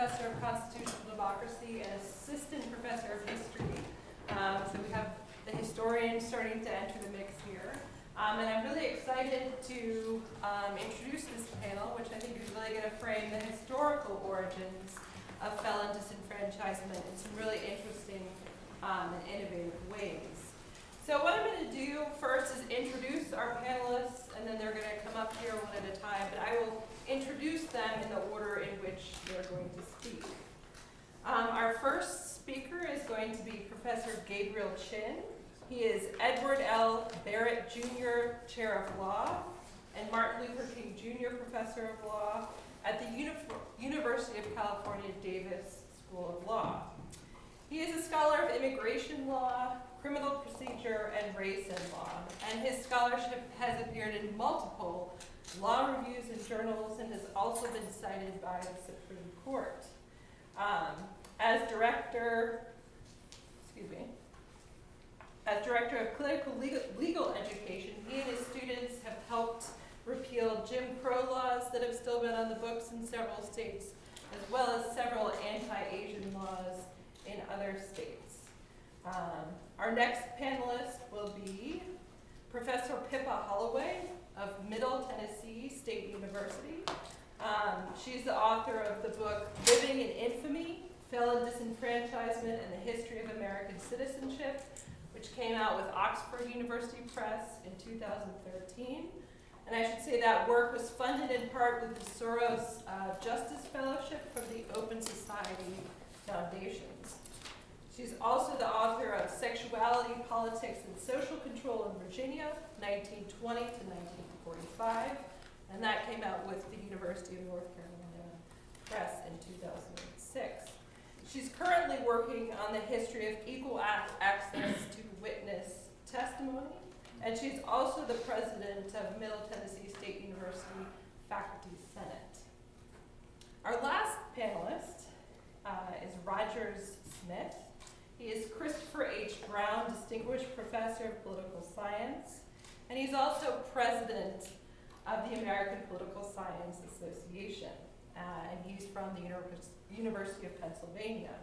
professor of constitutional democracy and assistant professor of history. So we have the historian starting to enter the mix here. And I'm really excited to introduce this panel, which I think is really going to frame the historical origins of felon disenfranchisement in some really interesting and innovative ways. So what I'm going to do first is introduce our panelists, and then they're going to come up here one at a time, but I will introduce them in the order in which they're going to speak. Our first speaker is going to be Professor Gabriel Qin. He is Edward L. Barrett Jr. Chair of Law and Martin Luther King Jr. Professor of Law at the University of California, Davis School of Law. He is a scholar of immigration law, criminal procedure, and race and law, and his scholarship has appeared in multiple law reviews and journals and has also been cited by the Supreme Court. As director of clinical legal education, he and his students have helped repeal Jim Crow laws that have still been on the books in several states, as well as several anti-Asian laws in other states. Our next panelist will be Professor Pippa Holloway of Middle Tennessee State University. She's the author of the book Living in Infamy, Felon Disenfranchisement and the History of American Citizenship, which came out with Oxford University Press in 2013. And I should say that work was funded in part with the Soros Justice Fellowship from the Open Society Foundations. She's also the author of Sexuality, Politics, and Social Control in Virginia, 1920 to 1945, and that came out with the University of North Carolina Press in 2006. She's currently working on the history of equal access to witness testimony, and she's also the president of Middle Tennessee State University Faculty Senate. Our last panelist is Rogers Smith. He is Christopher H. Brown Distinguished Professor of Political Science, and he's also president of the American Political Science Association, and he's from the University of Pennsylvania.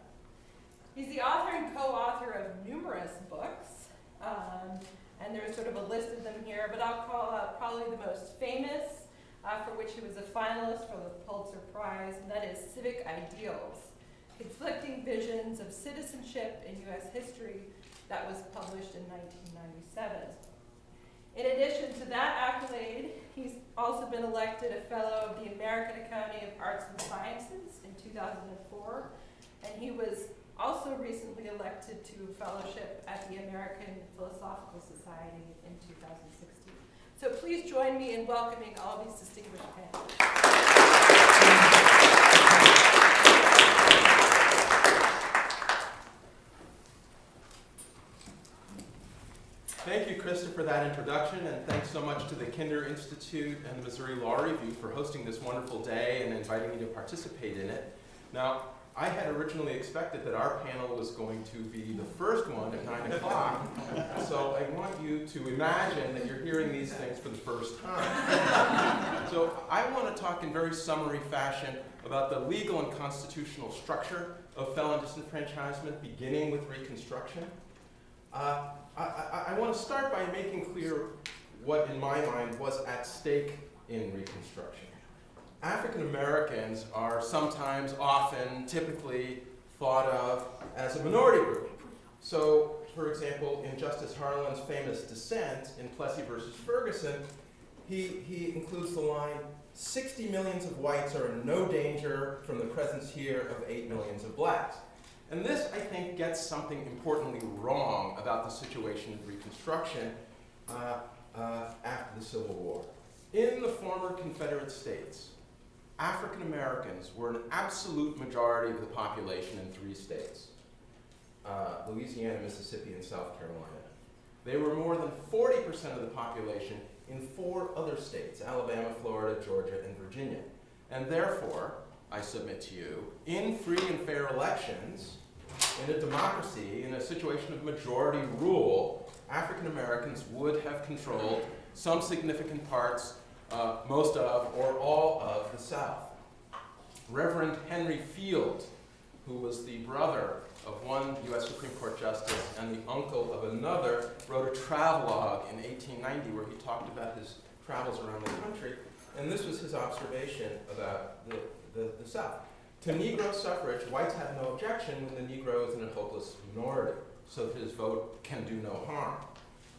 He's the author and co-author of numerous books, and there's sort of a list of them here, but I'll call out probably the most famous, for which he was a finalist for the Pulitzer Prize, and that is Civic Ideals: Conflicting Visions of Citizenship in U.S. History, that was published in 1997. In addition to that accolade, he's also been elected a Fellow of the American Academy of Arts and Sciences in 2004, and he was also recently elected to a fellowship at the American Philosophical Society in 2016. So please join me in welcoming all of these distinguished panelists. Thank you, Krista, for that introduction, and thanks so much to the Kinder Institute and the Missouri Law Review for hosting this wonderful day and inviting me to participate in it. Now, I had originally expected that our panel was going to be the first one at 9 o'clock, so I want you to imagine that you're hearing these things for the first time. So I want to talk in very summary fashion about the legal and constitutional structure of felon disenfranchisement, beginning with Reconstruction. I want to start by making clear what, in my mind, was at stake in Reconstruction. African Americans are sometimes, often, typically thought of as a minority group. So, for example, in Justice Harlan's famous dissent in Plessy versus Ferguson, he includes the line, 60 millions of whites are in no danger from the presence here of 8 millions of blacks. And this, I think, gets something importantly wrong about the situation of Reconstruction after the Civil War. In the former Confederate States, African Americans were an absolute majority of the population in 3 states, Louisiana, Mississippi, and South Carolina. They were more than 40% of the population in 4 other states, Alabama, Florida, Georgia, and Virginia. And therefore, I submit to you, in free and fair elections, in a democracy, in a situation of majority rule, African Americans would have controlled some significant parts, most of, or all of the South. Reverend Henry Field, who was the brother of one U.S. Supreme Court justice and the uncle of another, wrote a travelogue in 1890 where he talked about his travels around the country, and this was his observation about the South. To Negro suffrage, whites have no objection when the Negro is in a hopeless minority, so that his vote can do no harm.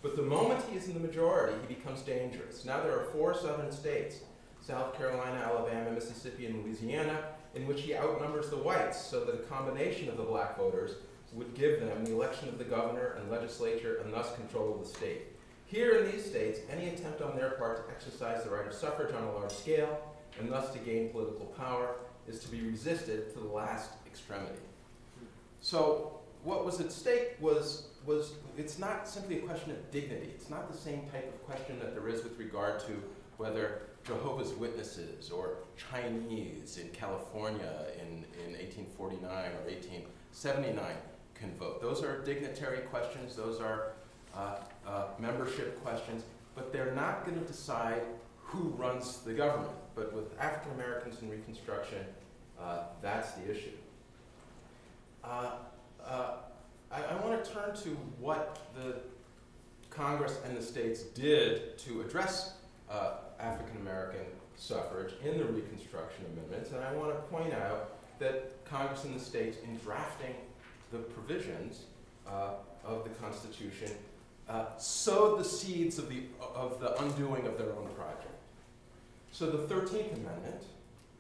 But the moment he is in the majority, he becomes dangerous. Now there are 4 southern states, South Carolina, Alabama, Mississippi, and Louisiana, in which he outnumbers the whites, so that a combination of the black voters would give them the election of the governor and legislature and thus control of the state. Here in these states, any attempt on their part to exercise the right of suffrage on a large scale and thus to gain political power is to be resisted to the last extremity. So what was at stake was it's not simply a question of dignity. It's not the same type of question that there is with regard to whether Jehovah's Witnesses or Chinese in California in 1849 or 1879 can vote. Those are dignitary questions. Those are membership questions. But they're not going to decide who runs the government. But with African Americans in Reconstruction, that's the issue. I want to turn to what the Congress and the states did to address African American suffrage in the Reconstruction amendments, and I want to point out that Congress and the states, in drafting the provisions of the Constitution, sowed the seeds of the undoing of their own project. So the 13th Amendment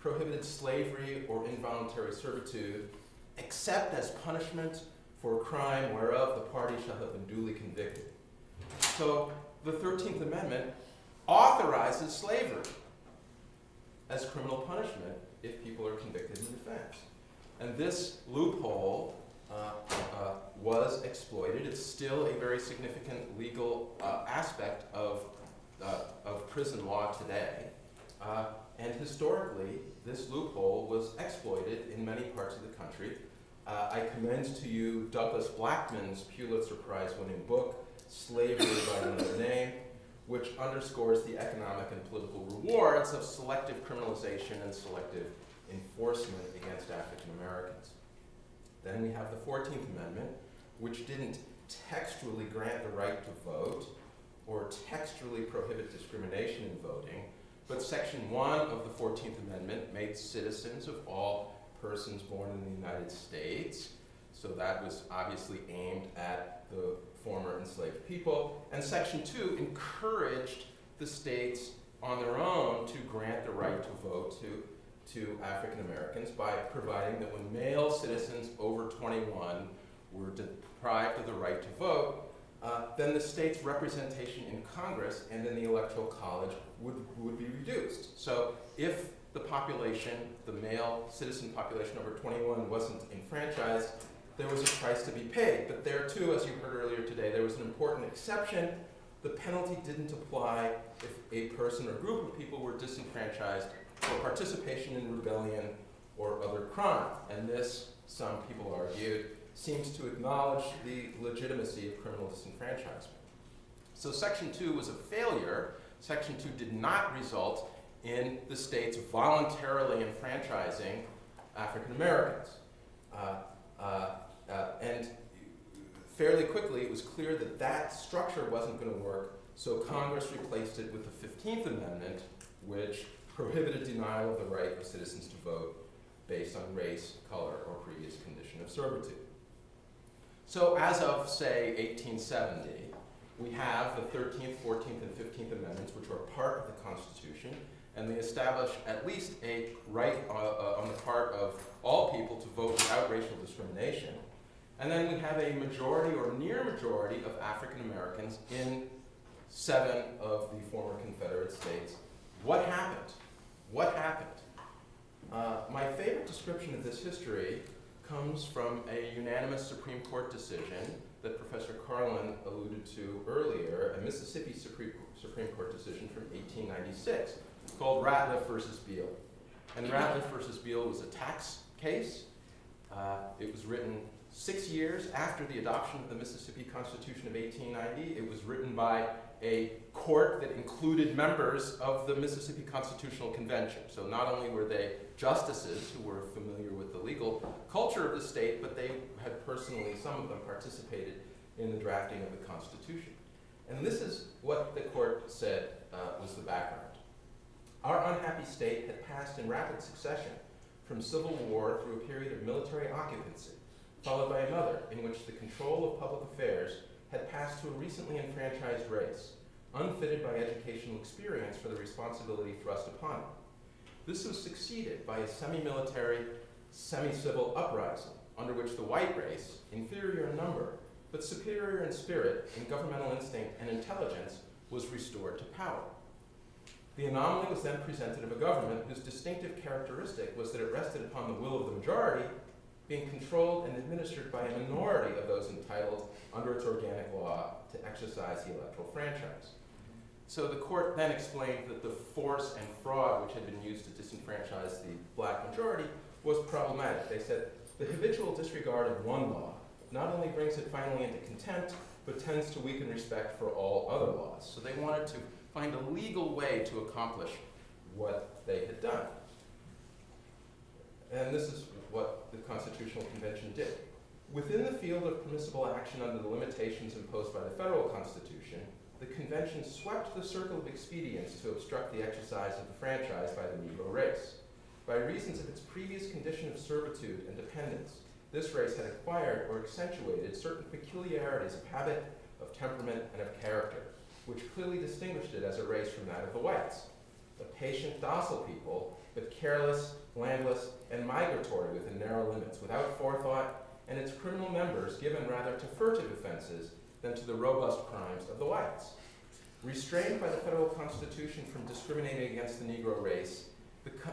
prohibited slavery or involuntary servitude except as punishment for a crime whereof the party shall have been duly convicted. So the 13th Amendment authorizes slavery as criminal punishment if people are convicted in defense. And this loophole was exploited. It's still a very significant legal aspect of prison law today. And historically, this loophole was exploited in many parts of the country. I commend to you Douglas Blackman's Pulitzer Prize-winning book, Slavery by Another Name, which underscores the economic and political rewards of selective criminalization and selective enforcement against African Americans. Then we have the 14th Amendment, which didn't textually grant the right to vote or textually prohibit discrimination in voting, but Section 1 of the 14th Amendment made citizens of all persons born in the United States. So that was obviously aimed at the former enslaved people. And Section 2 encouraged the states on their own to grant the right to vote to African Americans by providing that when male citizens over 21 were deprived of the right to vote, then the state's representation in Congress and in the Electoral College would be reduced. So if the population, the male citizen population over 21 wasn't enfranchised, there was a price to be paid. But there too, as you heard earlier today, there was an important exception. The penalty didn't apply if a person or group of people were disenfranchised for participation in rebellion or other crime. And this, some people argued, seems to acknowledge the legitimacy of criminal disenfranchisement. So Section 2 was a failure. Section 2 did not result in the states voluntarily enfranchising African Americans. And fairly quickly, it was clear that that structure wasn't going to work, so Congress replaced it with the 15th Amendment, which prohibited denial of the right of citizens to vote based on race, color, or previous condition of servitude. So as of, say, 1870, we have the 13th, 14th, and 15th Amendments, which are part of the Constitution, and they establish at least a right on the part of all people to vote without racial discrimination. And then we have a majority or near majority of African Americans in 7 of the former Confederate states. What happened? What happened? My favorite description of this history comes from a unanimous Supreme Court decision that Professor Carlin alluded to earlier, a Mississippi Supreme Court decision from 1896 called Ratliff versus Beale. And Ratliff versus Beale was a tax case. It was written 6 years after the adoption of the Mississippi Constitution of 1890. It was written by a court that included members of the Mississippi Constitutional Convention. So not only were they justices who were familiar with the legal culture of the state, but they had personally, some of them participated in the drafting of the Constitution. And this is what the court said was the background. Our unhappy state had passed in rapid succession from civil war through a period of military occupancy, followed by another in which the control of public affairs had passed to a recently enfranchised race, unfitted by educational experience for the responsibility thrust upon it. This was succeeded by a semi-military, semi-civil uprising, under which the white race, inferior in number, but superior in spirit, in governmental instinct and intelligence, was restored to power. The anomaly was then presented of a government whose distinctive characteristic was that it rested upon the will of the majority, being controlled and administered by a minority of those entitled, under its organic law, to exercise the electoral franchise. So the court then explained that the force and fraud which had been used to disenfranchise the black majority was problematic. They said the habitual disregard of one law not only brings it finally into contempt, but tends to weaken respect for all other laws. So they wanted to find a legal way to accomplish what they had done. And this is what the Constitutional Convention did. Within the field of permissible action under the limitations imposed by the federal Constitution, the Convention swept the circle of expedients to obstruct the exercise of the franchise by the Negro race. By reasons of its previous condition of servitude and dependence, this race had acquired or accentuated certain peculiarities of habit, of temperament, and of character, which clearly distinguished it as a race from that of the whites. A patient, docile people, but careless, landless, and migratory within narrow limits, without forethought, and its criminal members given rather to furtive offenses than to the robust crimes of the whites. Restrained by the federal Constitution from discriminating against the Negro race,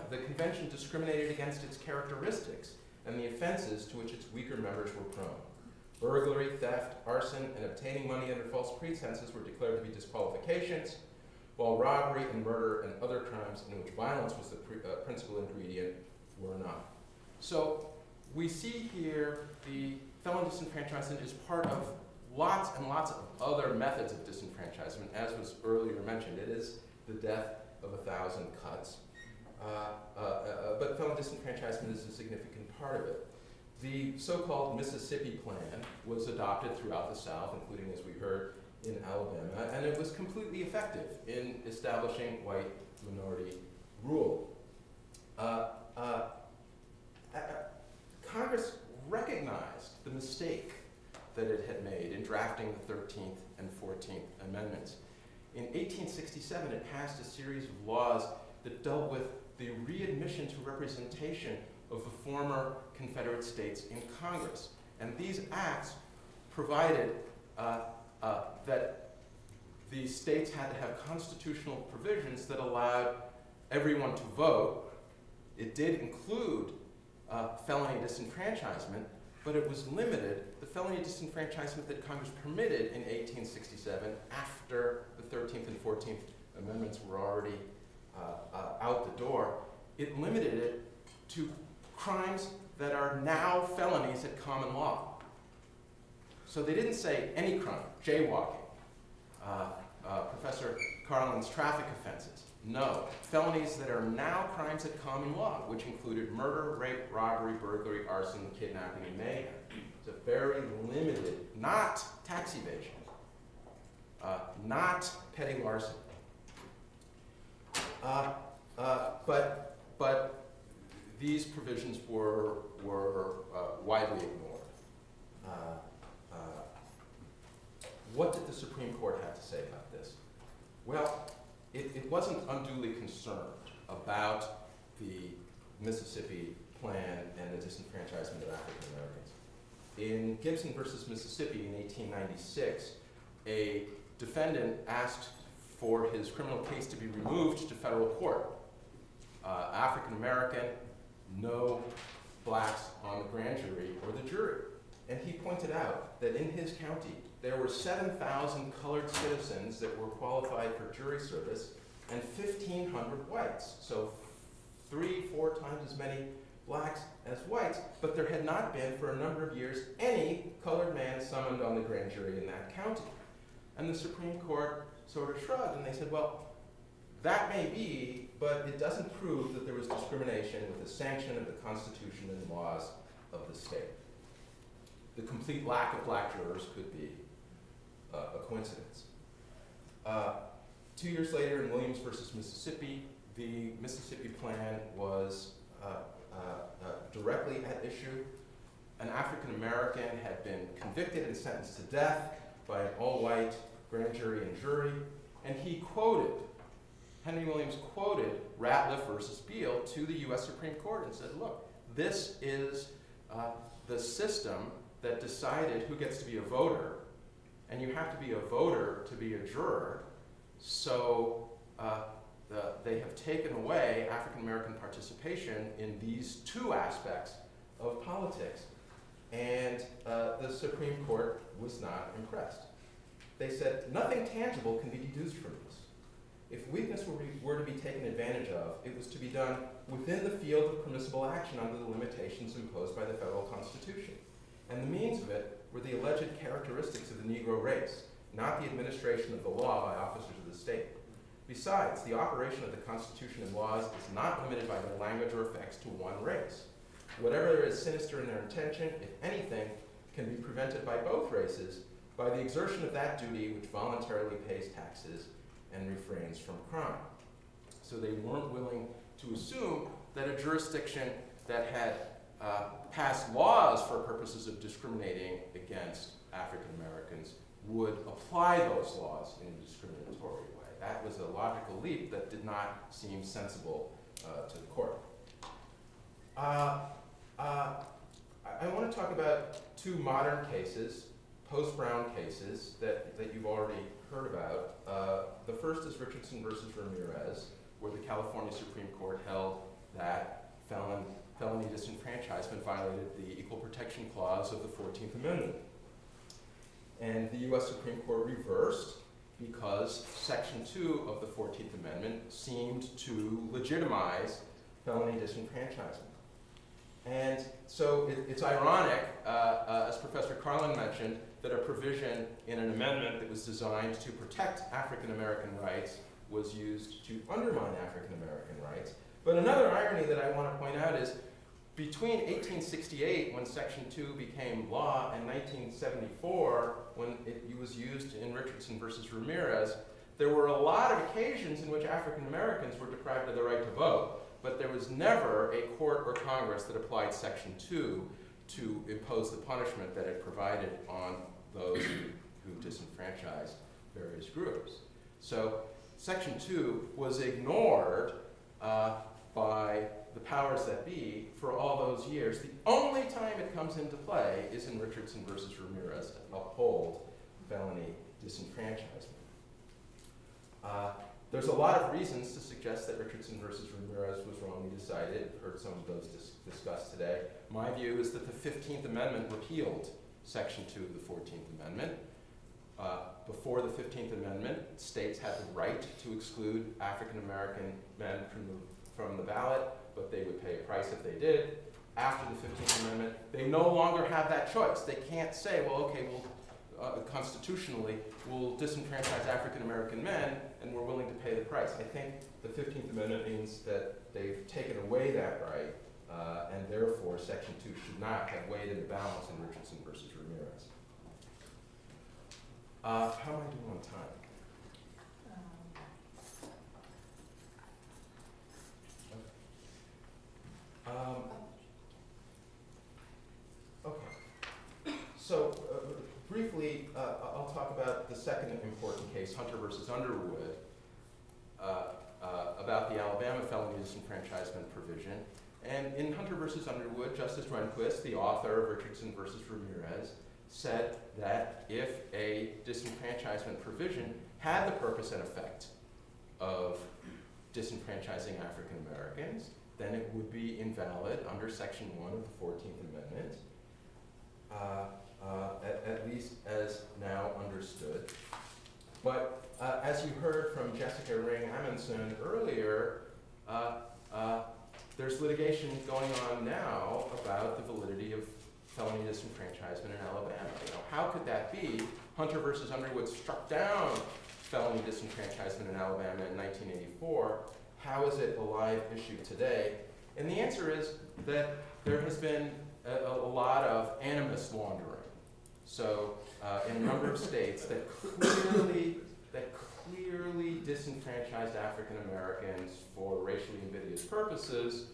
the Convention discriminated against its characteristics and the offenses to which its weaker members were prone. Burglary, theft, arson, and obtaining money under false pretenses were declared to be disqualifications, while robbery and murder and other crimes in which violence was the principal ingredient were not. So we see here the felon disenfranchisement is part of lots and lots of other methods of disenfranchisement. As was earlier mentioned, it is the death of 1,000 cuts. But felon disenfranchisement is a significant part of it. The so-called Mississippi Plan was adopted throughout the South, including, as we heard, in Alabama, and it was completely effective in establishing white minority rule. Congress recognized the mistake that it had made in drafting the 13th and 14th Amendments. In 1867, it passed a series of laws that dealt with the readmission to representation of the former Confederate states in Congress. And these acts provided that the states had to have constitutional provisions that allowed everyone to vote. It did include felony disenfranchisement, but it was limited. The felony disenfranchisement that Congress permitted in 1867, after the 13th and 14th Amendments were already out the door, it limited it to crimes that are now felonies at common law. So they didn't say any crime, jaywalking, Professor Carlin's traffic offenses. No, felonies that are now crimes at common law, which included murder, rape, robbery, burglary, arson, kidnapping, and mayhem. It's a very limited, not tax evasion, not petty larceny. But these provisions were widely ignored. What did the Supreme Court have to say about this? Well, it wasn't unduly concerned about the Mississippi Plan and the disenfranchisement of African Americans. In Gibson versus Mississippi in 1896, a defendant asked for his criminal case to be removed to federal court. African American, no blacks on the grand jury or the jury. And he pointed out that in his county, there were 7,000 colored citizens that were qualified for jury service and 1,500 whites. So 3-4 times as many blacks as whites, but there had not been for a number of years any colored man summoned on the grand jury in that county. And the Supreme Court sort of shrugged, and they said, well, that may be, but it doesn't prove that there was discrimination with the sanction of the Constitution and laws of the state. The complete lack of black jurors could be a coincidence. 2 years later, in Williams versus Mississippi, the Mississippi plan was directly at issue. An African American had been convicted and sentenced to death by an all-white grand jury and jury, and Henry Williams quoted Ratliff versus Beale to the US Supreme Court and said, look, this is the system that decided who gets to be a voter, and you have to be a voter to be a juror, so they have taken away African American participation in these two aspects of politics. And the Supreme Court was not impressed. They said, nothing tangible can be deduced from this. If weakness were to be taken advantage of, it was to be done within the field of permissible action under the limitations imposed by the federal Constitution. And the means of it were the alleged characteristics of the Negro race, not the administration of the law by officers of the state. Besides, the operation of the Constitution and laws is not limited by their language or effects to one race. Whatever is sinister in their intention, if anything, can be prevented by both races by the exertion of that duty which voluntarily pays taxes and refrains from crime. So they weren't willing to assume that a jurisdiction that had passed laws for purposes of discriminating against African Americans would apply those laws in a discriminatory way. That was a logical leap that did not seem sensible to the court. I want to talk about two modern cases, post-Brown cases, that you've already heard about. The first is Richardson versus Ramirez, where the California Supreme Court held that felony disenfranchisement violated the Equal Protection Clause of the 14th Amendment. And the US Supreme Court reversed because Section 2 of the 14th Amendment seemed to legitimize felony disenfranchisement. And so it's ironic, as Professor Carlin mentioned, that a provision in an amendment that was designed to protect African American rights was used to undermine African American rights. But another irony that I want to point out is between 1868, when Section 2 became law, and 1974, when it was used in Richardson versus Ramirez, there were a lot of occasions in which African Americans were deprived of the right to vote. But there was never a court or Congress that applied Section 2 to impose the punishment that it provided on those who disenfranchised various groups. So Section 2 was ignored by the powers that be for all those years. The only time it comes into play is in Richardson versus Ramirez to uphold felony disenfranchisement. There's a lot of reasons to suggest that Richardson versus Ramirez was wrongly decided. I've heard some of those discussed today. My view is that the 15th Amendment repealed Section 2 of the 14th Amendment. Before the 15th Amendment, states had the right to exclude African American men from the ballot, but they would pay a price if they did. After the 15th Amendment, they no longer have that choice. They can't say, well, okay, constitutionally, we'll disenfranchise African American men, and we're willing to pay the price. I think the 15th Amendment means that they've taken away that right, and therefore Section 2 should not have weighed in the balance in Richardson versus Ramirez. How am I doing on time? Okay. So briefly, I'll talk about the second important case, Hunter versus Underwood, about the Alabama felony disenfranchisement provision. And in Hunter versus Underwood, Justice Rehnquist, the author of Richardson versus Ramirez, said that if a disenfranchisement provision had the purpose and effect of disenfranchising African Americans, then it would be invalid under Section 1 of the 14th Amendment, at least as now understood. But as you heard from Jessica Ring Amundsen earlier, there's litigation going on now about the validity of felony disenfranchisement in Alabama. How could that be? Hunter versus Underwood struck down felony disenfranchisement in Alabama in 1984. How is it a live issue today? And the answer is that there has been a lot of animus laundering. So in a number of states that clearly disenfranchised African Americans for racially invidious purposes,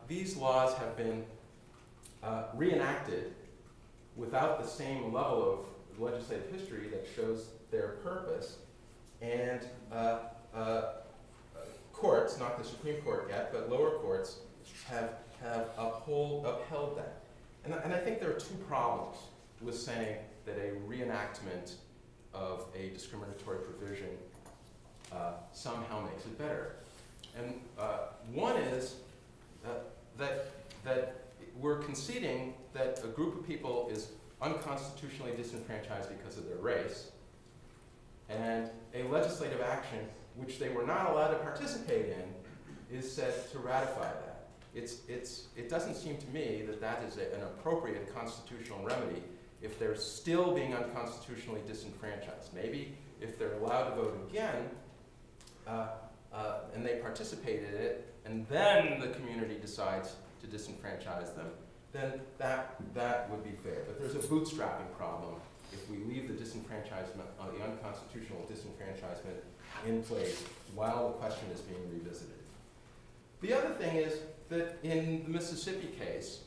these laws have been reenacted without the same level of legislative history that shows their purpose. And courts, not the Supreme Court yet, but lower courts have upheld that. And I think there are two problems with saying that a reenactment of a discriminatory provision somehow makes it better. And one is that we're conceding that a group of people is unconstitutionally disenfranchised because of their race, and a legislative action which they were not allowed to participate in is said to ratify that. It doesn't seem to me that that is an appropriate constitutional remedy if they're still being unconstitutionally disenfranchised. Maybe if they're allowed to vote again, and they participate in it, and then the community decides to disenfranchise them, then that would be fair. But there's a bootstrapping problem if we leave the disenfranchisement, the unconstitutional disenfranchisement in place while the question is being revisited. The other thing is that in the Mississippi case,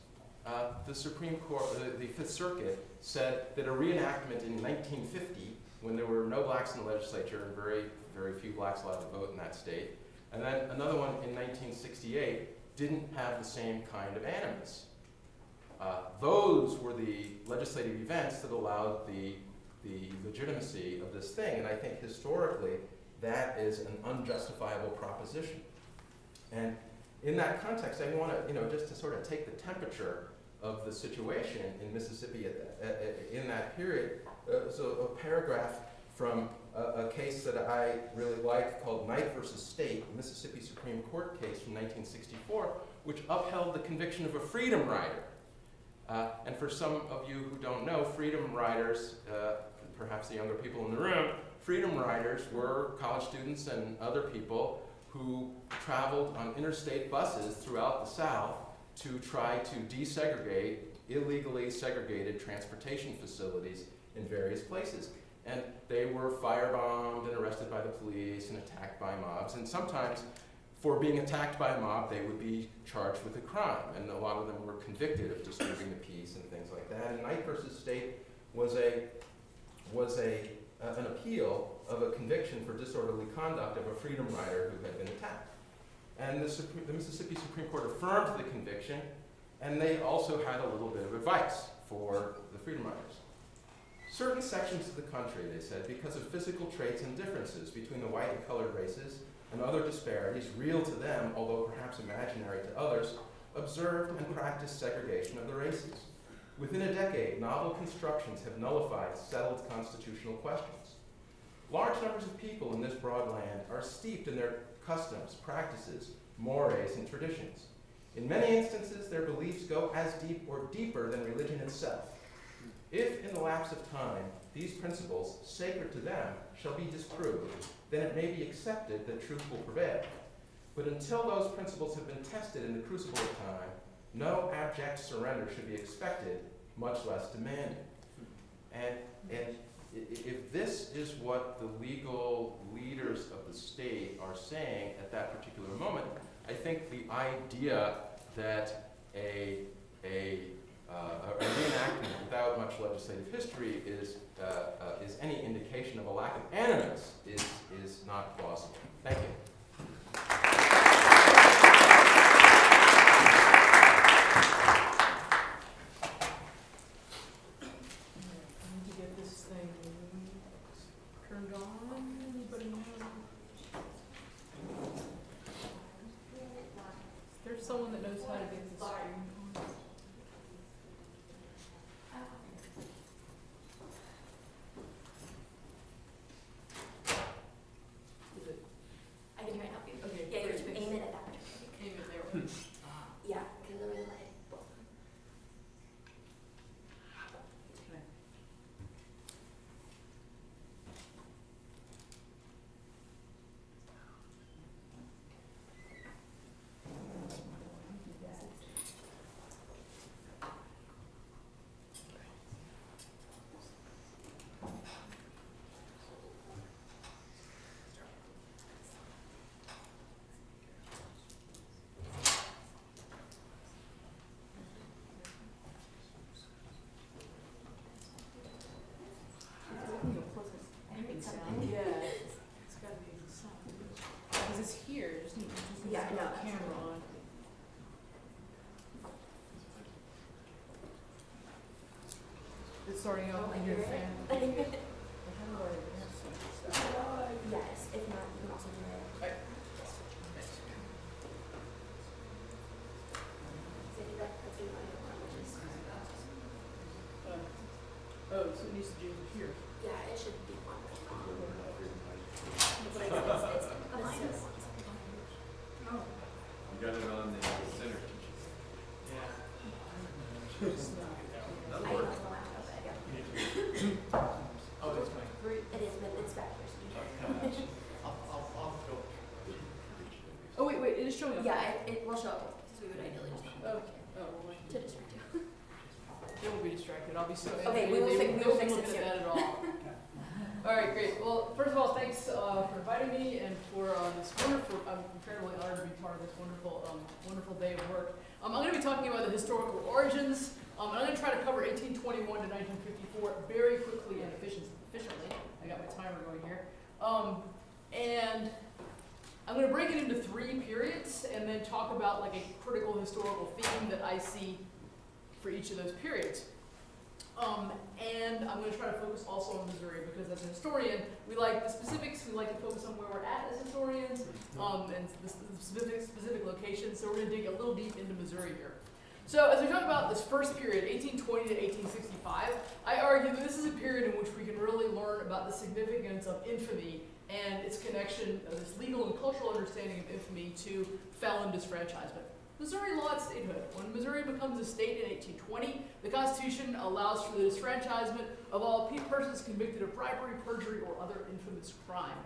the Supreme Court, the Fifth Circuit, said that a reenactment in 1950, when there were no blacks in the legislature and very, very few blacks allowed to vote in that state, and then another one in 1968, didn't have the same kind of animus. Those were the legislative events that allowed the legitimacy of this thing, and I think historically that is an unjustifiable proposition. And in that context, I want to, just to sort of take the temperature of the situation in Mississippi in that period. So a paragraph from a case that I really like called Knight versus State, a Mississippi Supreme Court case from 1964, which upheld the conviction of a freedom rider. And for some of you who don't know, freedom riders, perhaps the younger people in the room, freedom riders were college students and other people who traveled on interstate buses throughout the South to try to desegregate illegally segregated transportation facilities in various places. And they were firebombed and arrested by the police and attacked by mobs. And sometimes, for being attacked by a mob, they would be charged with a crime. And a lot of them were convicted of disturbing the peace and things like that. And Knight versus State was an appeal of a conviction for disorderly conduct of a freedom rider who had been attacked. And the Mississippi Supreme Court affirmed the conviction, and they also had a little bit of advice for the freedom riders. Certain sections of the country, they said, because of physical traits and differences between the white and colored races and other disparities real to them, although perhaps imaginary to others, observed and practiced segregation of the races. Within a decade, novel constructions have nullified settled constitutional questions. Large numbers of people in this broad land are steeped in their customs, practices, mores, and traditions. In many instances, their beliefs go as deep or deeper than religion itself. If, in the lapse of time, these principles, sacred to them, shall be disproved, then it may be accepted that truth will prevail. But until those principles have been tested in the crucible of time, no abject surrender should be expected, much less demanded. And if this is what the legal leaders of the state are saying at that particular moment, I think the idea that a reenactment without much legislative history is any indication of a lack of animus is not plausible. Thank you. Someone that knows how to get the screen on. I It's starting out in your fan. Yes, if not, you can also do it. Right. Oh, so it needs to be here. Yeah, it should be one. But it's Oh. You got it on the center. That'll I work. don't know how to yeah. Oh, that's fine. It is, but it's back here. I'll go. Oh, wait, it is showing up. Yeah, it will show up, because we would ideally just want Oh, to distract you. they will be distracted. I'll be so. Okay, we will fix it look soon. at that at all. All right, great. Well, first of all, thanks for inviting me and for this wonderful. I'm incredibly honored to be part of this wonderful day of work. I'm going to be talking about the historical origins. And I'm going to try to cover 1821 to 1954 very quickly and efficiently. I got my timer going here. And I'm going to break it into 3 periods and then talk about like a critical historical theme that I see for each of those periods. And I'm going to try to focus also on Missouri because as a historian, we like the specifics. We like to focus on where we're at as historians and the specific locations. So we're going to dig a little deep into Missouri here. So as we talk about this first period, 1820 to 1865, I argue that this is a period in which we can really learn about the significance of infamy and its connection, this legal and cultural understanding of infamy to felon disfranchisement. Missouri law at statehood. When Missouri becomes a state in 1820, the Constitution allows for the disfranchisement of all persons convicted of bribery, perjury, or other infamous crime.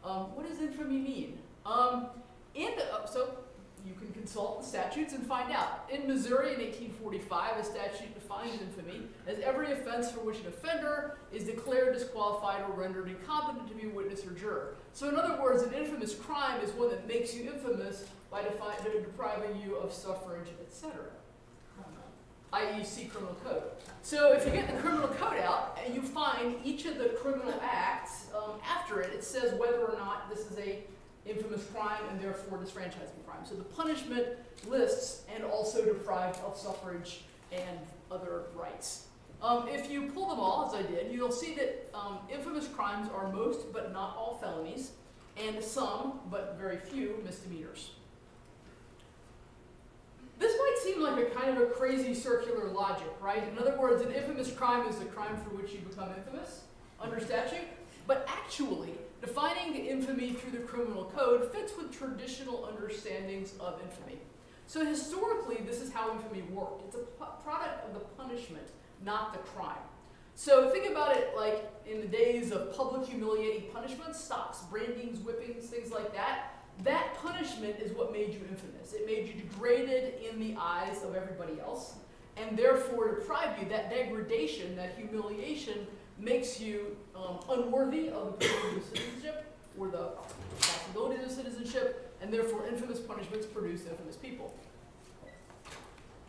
What does infamy mean? So you can consult the statutes and find out. In Missouri in 1845, a statute defines infamy as every offense for which an offender is declared disqualified or rendered incompetent to be a witness or juror. So in other words, an infamous crime is one that makes you infamous by depriving you of suffrage, etc. i.e. see criminal code. So if you get the criminal code out and you find each of the criminal acts after it, it says whether or not this is a infamous crime and therefore disfranchising crime. So the punishment lists and also deprived of suffrage and other rights. If you pull them all, as I did, you'll see that infamous crimes are most but not all felonies and some, but very few, misdemeanors. This might seem like a kind of a crazy circular logic, right? In other words, an infamous crime is a crime for which you become infamous under statute, but actually, defining infamy through the criminal code fits with traditional understandings of infamy. So historically, this is how infamy worked. It's a product of the punishment, not the crime. So think about it like in the days of public humiliating punishments, stocks, brandings, whippings, things like that. That punishment is what made you infamous. It made you degraded in the eyes of everybody else, and therefore deprived you. That degradation, that humiliation, makes you unworthy of the privilege of citizenship or the responsibilities of citizenship, and therefore infamous punishments produce infamous people.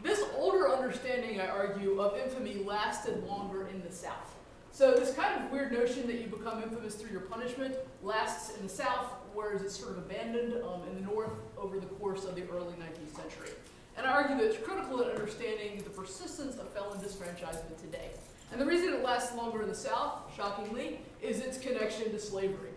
This older understanding, I argue, of infamy lasted longer in the South. So this kind of weird notion that you become infamous through your punishment lasts in the South, whereas it's sort of abandoned in the North over the course of the early 19th century. And I argue that it's critical in understanding the persistence of felon disfranchisement today. And the reason it lasts longer in the South, shockingly, is its connection to slavery.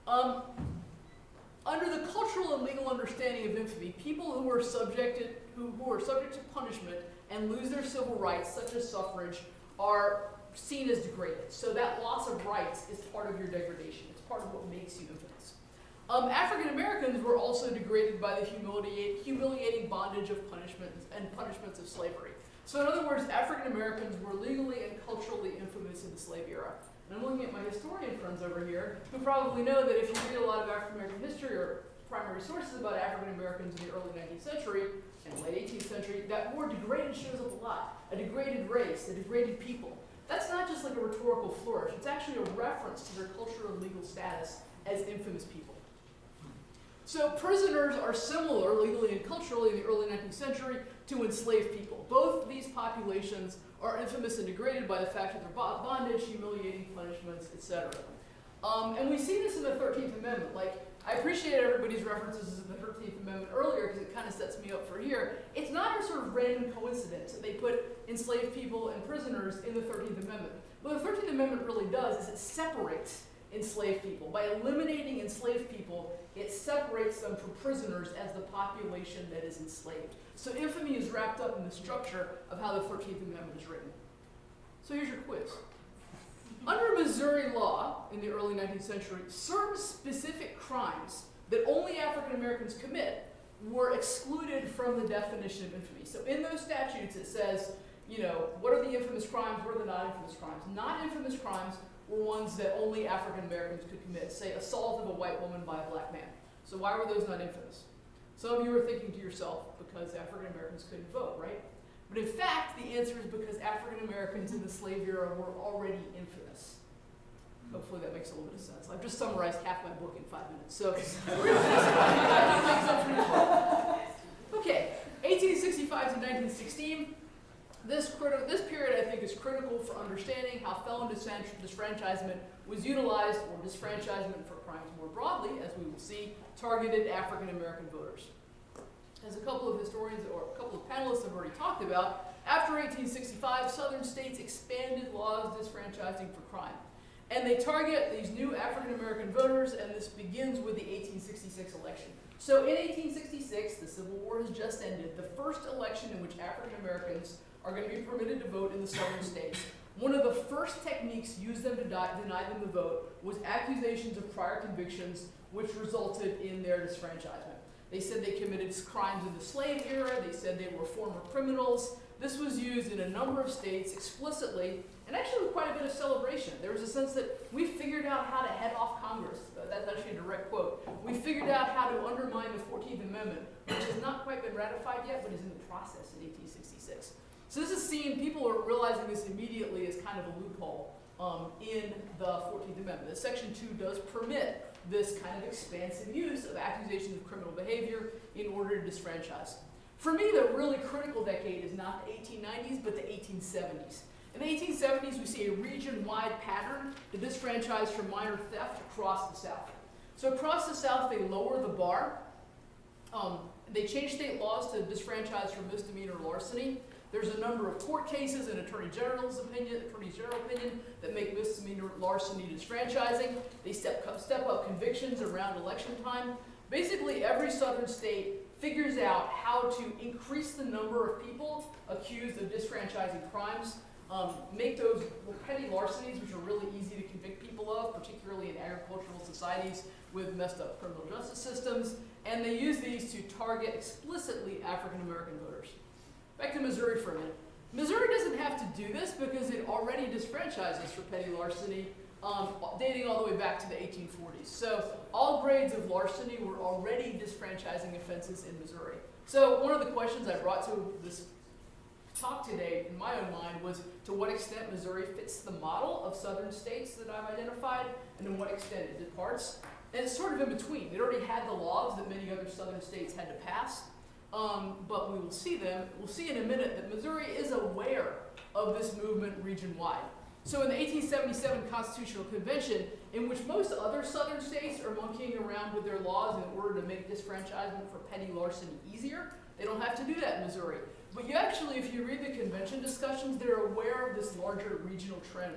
Under the cultural and legal understanding of infamy, people who are subject to punishment and lose their civil rights, such as suffrage, are seen as degraded. So that loss of rights is part of your degradation. It's part of what makes you infamous. African Americans were also degraded by the humiliating bondage of punishments and punishments of slavery. So in other words, African Americans were legally and culturally infamous in the slave era. And I'm looking at my historian friends over here, who probably know that if you read a lot of African American history or primary sources about African Americans in the early 19th century and late 18th century, that word degraded shows up a lot. A degraded race, a degraded people. That's not just like a rhetorical flourish, it's actually a reference to their cultural and legal status as infamous people. So prisoners are similar legally and culturally in the early 19th century to enslaved people. Both these populations are infamous and degraded by the fact of their bondage, humiliating punishments, etc. And we see this in the 13th Amendment. Like, I appreciate everybody's references to the 13th Amendment earlier because it kind of sets me up for here. It's not a sort of random coincidence that they put enslaved people and prisoners in the 13th Amendment. What the 13th Amendment really does is it separates enslaved people. By eliminating enslaved people, it separates them from prisoners as the population that is enslaved. So infamy is wrapped up in the structure of how the 13th Amendment is written. So here's your quiz. Under Missouri law in the early 19th century, certain specific crimes that only African Americans commit were excluded from the definition of infamy. So in those statutes it says, you know, what are the infamous crimes, what are the non-infamous crimes? Non-infamous crimes were ones that only African Americans could commit, say assault of a white woman by a black man. So why were those not infamous? Some of you are thinking to yourself, because African Americans couldn't vote, right? But in fact, the answer is because African Americans in the slave era were already infamous. Hopefully that makes a little bit of sense. I've just summarized half my book in 5 minutes, so we're going to Okay, 1865 to 1916. This period, I think, is critical for understanding how felon disfranchisement was utilized, or disfranchisement for crimes more broadly, as we will see, targeted African American voters. As a couple of historians or a couple of panelists have already talked about, after 1865, Southern states expanded laws disfranchising for crime. And they target these new African American voters, and this begins with the 1866 election. So in 1866, the Civil War has just ended, the first election in which African Americans are going to be permitted to vote in the southern states. One of the first techniques used them to deny them the vote was accusations of prior convictions, which resulted in their disfranchisement. They said they committed crimes in the slave era, they said they were former criminals. This was used in a number of states explicitly, and actually with quite a bit of celebration. There was a sense that we figured out how to head off Congress. That's actually a direct quote. We figured out how to undermine the 14th Amendment, which has not quite been ratified yet, but is in the process in 1866. So this is seen, people are realizing this immediately as kind of a loophole in the 14th Amendment. The Section 2 does permit this kind of expansive use of accusations of criminal behavior in order to disfranchise. For me, the really critical decade is not the 1890s, but the 1870s. In the 1870s, we see a region-wide pattern to disfranchise from minor theft across the South. So across the South, they lower the bar. They change state laws to disfranchise from misdemeanor larceny. There's a number of court cases and Attorney General's opinion that make misdemeanor larceny disfranchising. They step up convictions around election time. Basically, every southern state figures out how to increase the number of people accused of disfranchising crimes, make those petty larcenies, which are really easy to convict people of, particularly in agricultural societies with messed up criminal justice systems, and they use these to target explicitly African American voters. Back to Missouri for a minute. Missouri doesn't have to do this because it already disfranchises for petty larceny, dating all the way back to the 1840s. So all grades of larceny were already disfranchising offenses in Missouri. So one of the questions I brought to this talk today in my own mind was to what extent Missouri fits the model of southern states that I've identified, and to what extent it departs. And it's sort of in between. It already had the laws that many other southern states had to pass. But we will see them. We'll see in a minute that Missouri is aware of this movement region-wide. So in the 1877 Constitutional Convention, in which most other southern states are monkeying around with their laws in order to make disfranchisement for petty larceny easier, they don't have to do that in Missouri. But you actually, if you read the convention discussions, they're aware of this larger regional trend.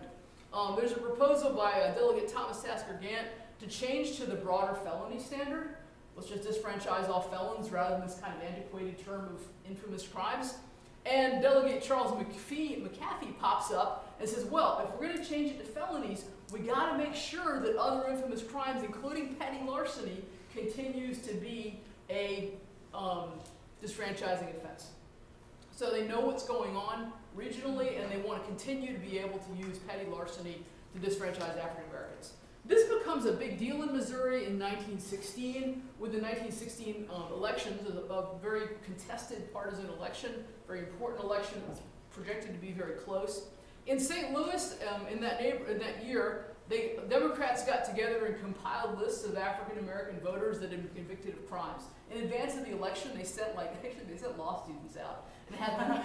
There's a proposal by Delegate Thomas Tasker Gant to change to the broader felony standard. Let's just disfranchise all felons rather than this kind of antiquated term of infamous crimes. And Delegate Charles McAfee pops up and says, well, if we're going to change it to felonies, we got to make sure that other infamous crimes, including petty larceny, continues to be a disfranchising offense. So they know what's going on regionally, and they want to continue to be able to use petty larceny to disfranchise African Americans. This becomes a big deal in Missouri in 1916, with the 1916 elections, a very contested partisan election, very important election. It's projected to be very close. In St. Louis, in that year, Democrats got together and compiled lists of African American voters that had been convicted of crimes. In advance of the election, they sent law students out and had them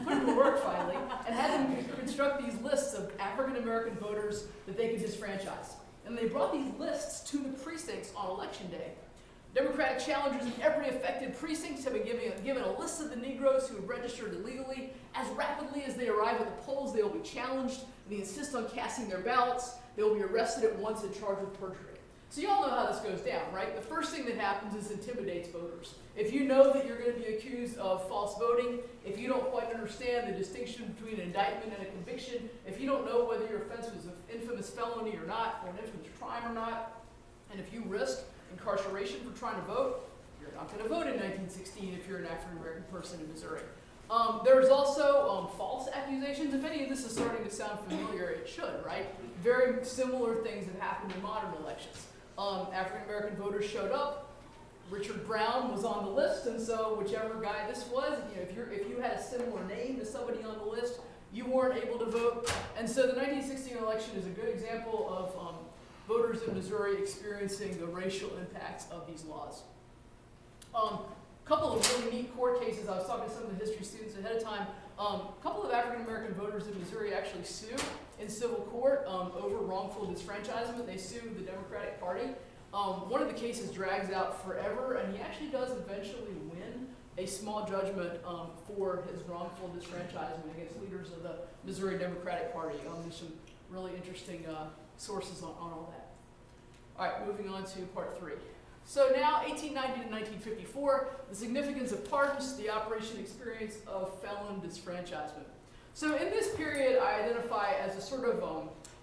put them to work finally, and had them construct these lists of African American voters that they could disfranchise. And they brought these lists to the precincts on election day. Democratic challengers in every affected precinct have been given a list of the Negroes who have registered illegally. As rapidly as they arrive at the polls, they will be challenged, and they insist on casting their ballots. They will be arrested at once and charged with perjury. So you all know how this goes down, right? The first thing that happens is intimidates voters. If you know that you're going to be accused of false voting, if you don't quite understand the distinction between an indictment and a conviction, if you don't know whether your offense was an infamous felony or not, or an infamous crime or not, and if you risk incarceration for trying to vote, you're not going to vote in 1916 if you're an African-American person in Missouri. There's also false accusations. If any of this is starting to sound familiar, it should, right? Very similar things have happened in modern elections. African-American voters showed up. Richard Brown was on the list, and so whichever guy this was, if you had a similar name to somebody on the list, you weren't able to vote. And so the 1916 election is a good example of voters in Missouri experiencing the racial impacts of these laws. A couple of really neat court cases. I was talking to some of the history students ahead of time. A couple of African-American voters in Missouri actually sued in civil court over wrongful disfranchisement. They sued the Democratic Party. One of the cases drags out forever, and he actually does eventually win a small judgment for his wrongful disfranchisement against leaders of the Missouri Democratic Party. There's some really interesting sources on all that. All right, moving on to part 3. So now, 1890 to 1954, the significance of pardons, the operation experience of felon disfranchisement. So in this period, I identify as a sort of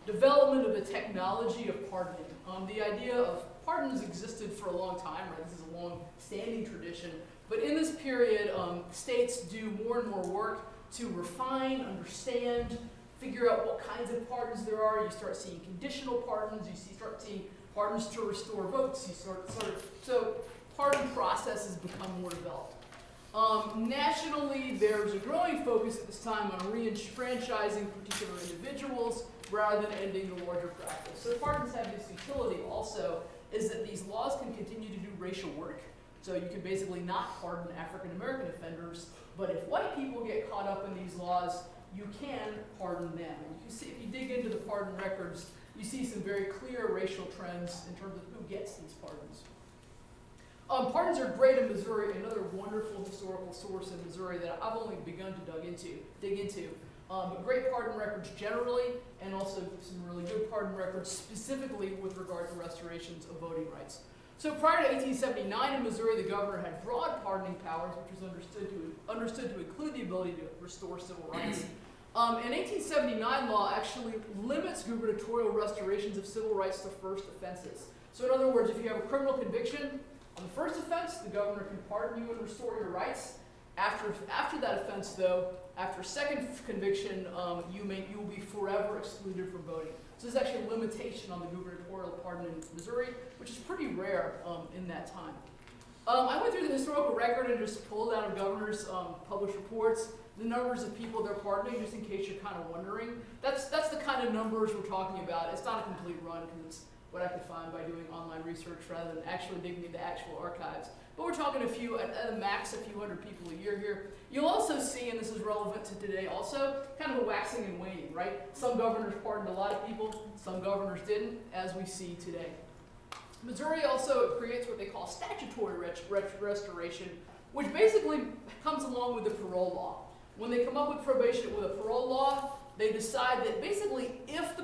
development of the technology of pardoning. The idea of pardons existed for a long time, right? This is a long-standing tradition. But in this period, states do more and more work to refine, understand, figure out what kinds of pardons there are. You start seeing conditional pardons. Start seeing pardons to restore votes. So pardon processes become more developed. Nationally, there's a growing focus at this time on re-enfranchising particular individuals rather than ending the larger practice. So pardons have this utility also, is that these laws can continue to do racial work. So you can basically not pardon African American offenders, but if white people get caught up in these laws, you can pardon them. And you can see, if you dig into the pardon records, you see some very clear racial trends in terms of who gets these pardons. Pardons are great in Missouri, another wonderful historical source in Missouri that I've only begun to dig into. But great pardon records generally, and also some really good pardon records specifically with regard to restorations of voting rights. So prior to 1879 in Missouri, the governor had broad pardoning powers, which was understood to include the ability to restore civil rights. An 1879 law actually limits gubernatorial restorations of civil rights to first offenses. So in other words, if you have a criminal conviction on the first offense, the governor can pardon you and restore your rights. After that offense, though, after second conviction, you will be forever excluded from voting. So there's actually a limitation on the gubernatorial pardon in Missouri, which is pretty rare in that time. I went through the historical record and just pulled out of governors' published reports the numbers of people they're pardoning, just in case you're kind of wondering. That's the kind of numbers we're talking about. It's not a complete run because it's what I could find by doing online research rather than actually digging into actual archives. But we're talking at a max a few hundred people a year here. You'll also see, and this is relevant to today also, kind of a waxing and waning, right? Some governors pardoned a lot of people, some governors didn't, as we see today. Missouri also creates what they call statutory restoration, which basically comes along with the parole law. When they come up with probation with a parole law, they decide that basically if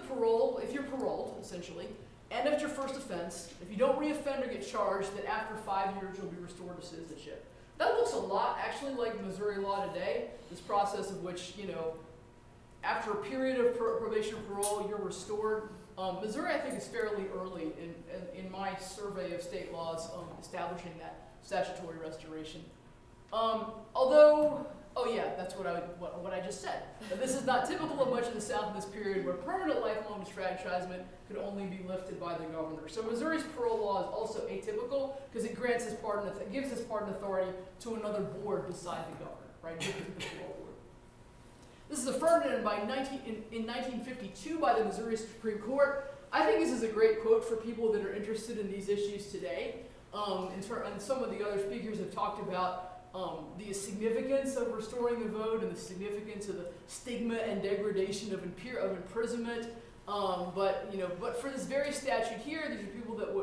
you're paroled, essentially, and if it's your first offense, if you don't reoffend or get charged, that after 5 years you'll be restored to citizenship. That looks a lot actually like Missouri law today, this process of which, after a period of probation or parole, you're restored. Missouri, I think, is fairly early in my survey of state laws establishing that statutory restoration. That's what I just said. This is not typical of much of the South in this period, where permanent lifelong disfranchisement could only be lifted by the governor. So Missouri's parole law is also atypical because it gives his pardon authority to another board beside the governor, right? The parole board. This is affirmed in 1952 by the Missouri Supreme Court. I think this is a great quote for people that are interested in these issues today. And some of the other speakers have talked about the significance of restoring the vote and the significance of the stigma and degradation of imprisonment. But for this very statute here, these are people that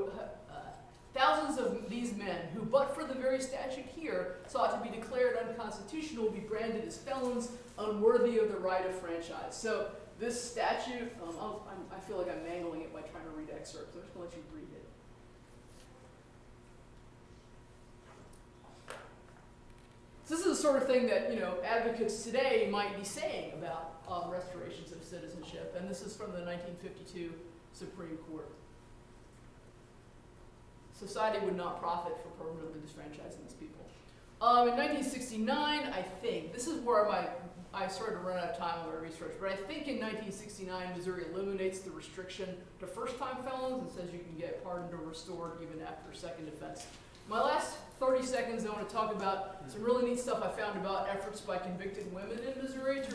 Thousands of these men who, but for the very statute here, sought to be declared unconstitutional, will be branded as felons unworthy of the right of franchise. So this statute, I feel like I'm mangling it by trying to read excerpts. I'm just going to let you read it. So this is the sort of thing that, advocates today might be saying about restorations of citizenship, and this is from the 1952 Supreme Court. Society would not profit for permanently disfranchising these people. In 1969, I think, this is where I started to run out of time on my research, but I think in 1969, Missouri eliminates the restriction to first-time felons and says you can get pardoned or restored even after a second offense. My last 30 seconds, I want to talk about some really neat stuff I found about efforts by convicted women in Missouri to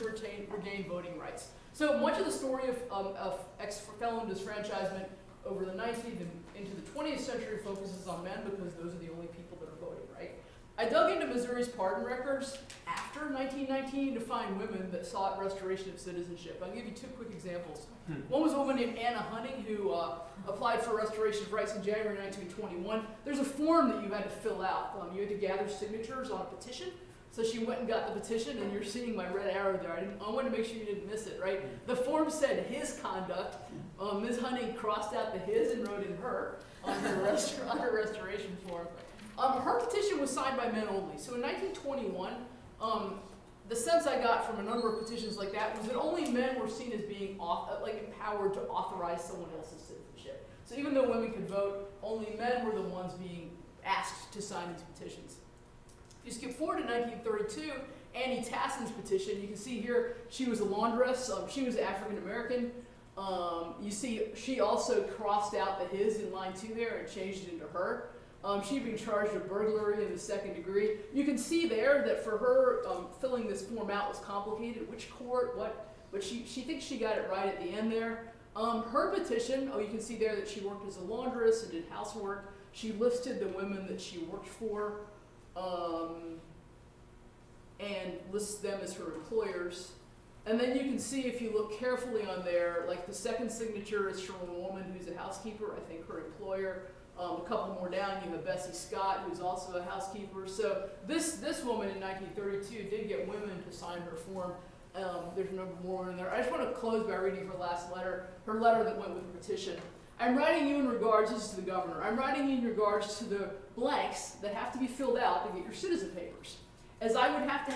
regain voting rights. So much of the story of ex-felon disfranchisement over the 19th and into the 20th century focuses on men because those are the only people that are voting, right? I dug into Missouri's pardon records after 1919 to find women that sought restoration of citizenship. I'll give you two quick examples. One was a woman named Anna Hunting who applied for restoration of rights in January 1921. There's a form that you had to fill out. You had to gather signatures on a petition. So she went and got the petition, and you're seeing my red arrow there. I wanted to make sure you didn't miss it, right? The form said his conduct. Ms. Hunting crossed out the his and wrote in her on her restoration form. Her petition was signed by men only. So in 1921, the sense I got from a number of petitions like that was that only men were seen as being empowered to authorize someone else's citizenship. So even though women could vote, only men were the ones being asked to sign these petitions. If you skip forward to 1932, Annie Tassin's petition, you can see here she was a laundress. She was African American. You see she also crossed out the his in line 2 there and changed it into her. She'd been charged of burglary in the 2nd degree. You can see there that for her, filling this form out was complicated. Which court, what, but she thinks she got it right at the end there. Her petition, you can see there that she worked as a laundress and did housework. She listed the women that she worked for and lists them as her employers. And then you can see if you look carefully on there, like the second signature is from a woman who's a housekeeper, I think her employer. A couple more down, you have Bessie Scott, who's also a housekeeper. So this woman in 1932 did get women to sign her form. There's a number more in there. I just want to close by reading her last letter, her letter that went with the petition. I'm writing you in regards, this is to the governor, I'm writing you in regards to the blanks that have to be filled out to get your citizen papers. As I would love to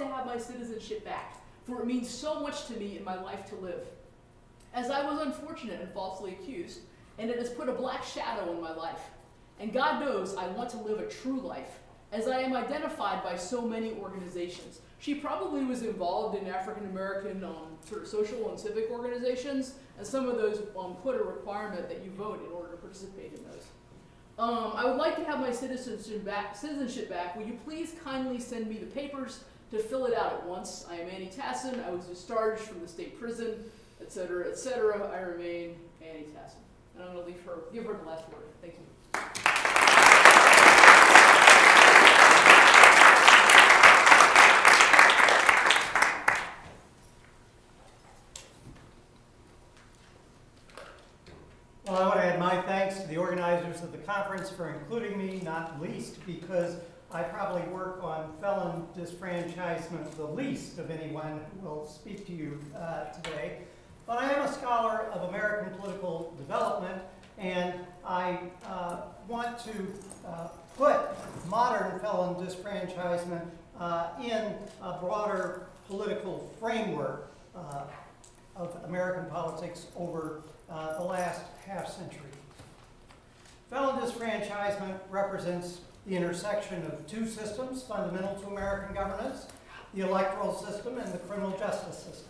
have my citizenship back, for it means so much to me in my life to live. As I was unfortunate and falsely accused, and it has put a black shadow in my life. And God knows I want to live a true life, as I am identified by so many organizations. She probably was involved in African American sort of social and civic organizations, and some of those put a requirement that you vote in order to participate in those. I would like to have my citizenship back. Will you please kindly send me the papers to fill it out at once? I am Annie Tassin. I was discharged from the state prison, etc., etc. I remain Annie Tassin. And I'm going to give her the last word. Thank you. Well, I want to add my thanks to the organizers of the conference for including me, not least because I probably work on felon disfranchisement the least of anyone who will speak to you today. But I am a scholar of American political development, and I want to put modern felon disfranchisement in a broader political framework of American politics over the last half-century. Felon disfranchisement represents the intersection of two systems fundamental to American governance, the electoral system and the criminal justice system.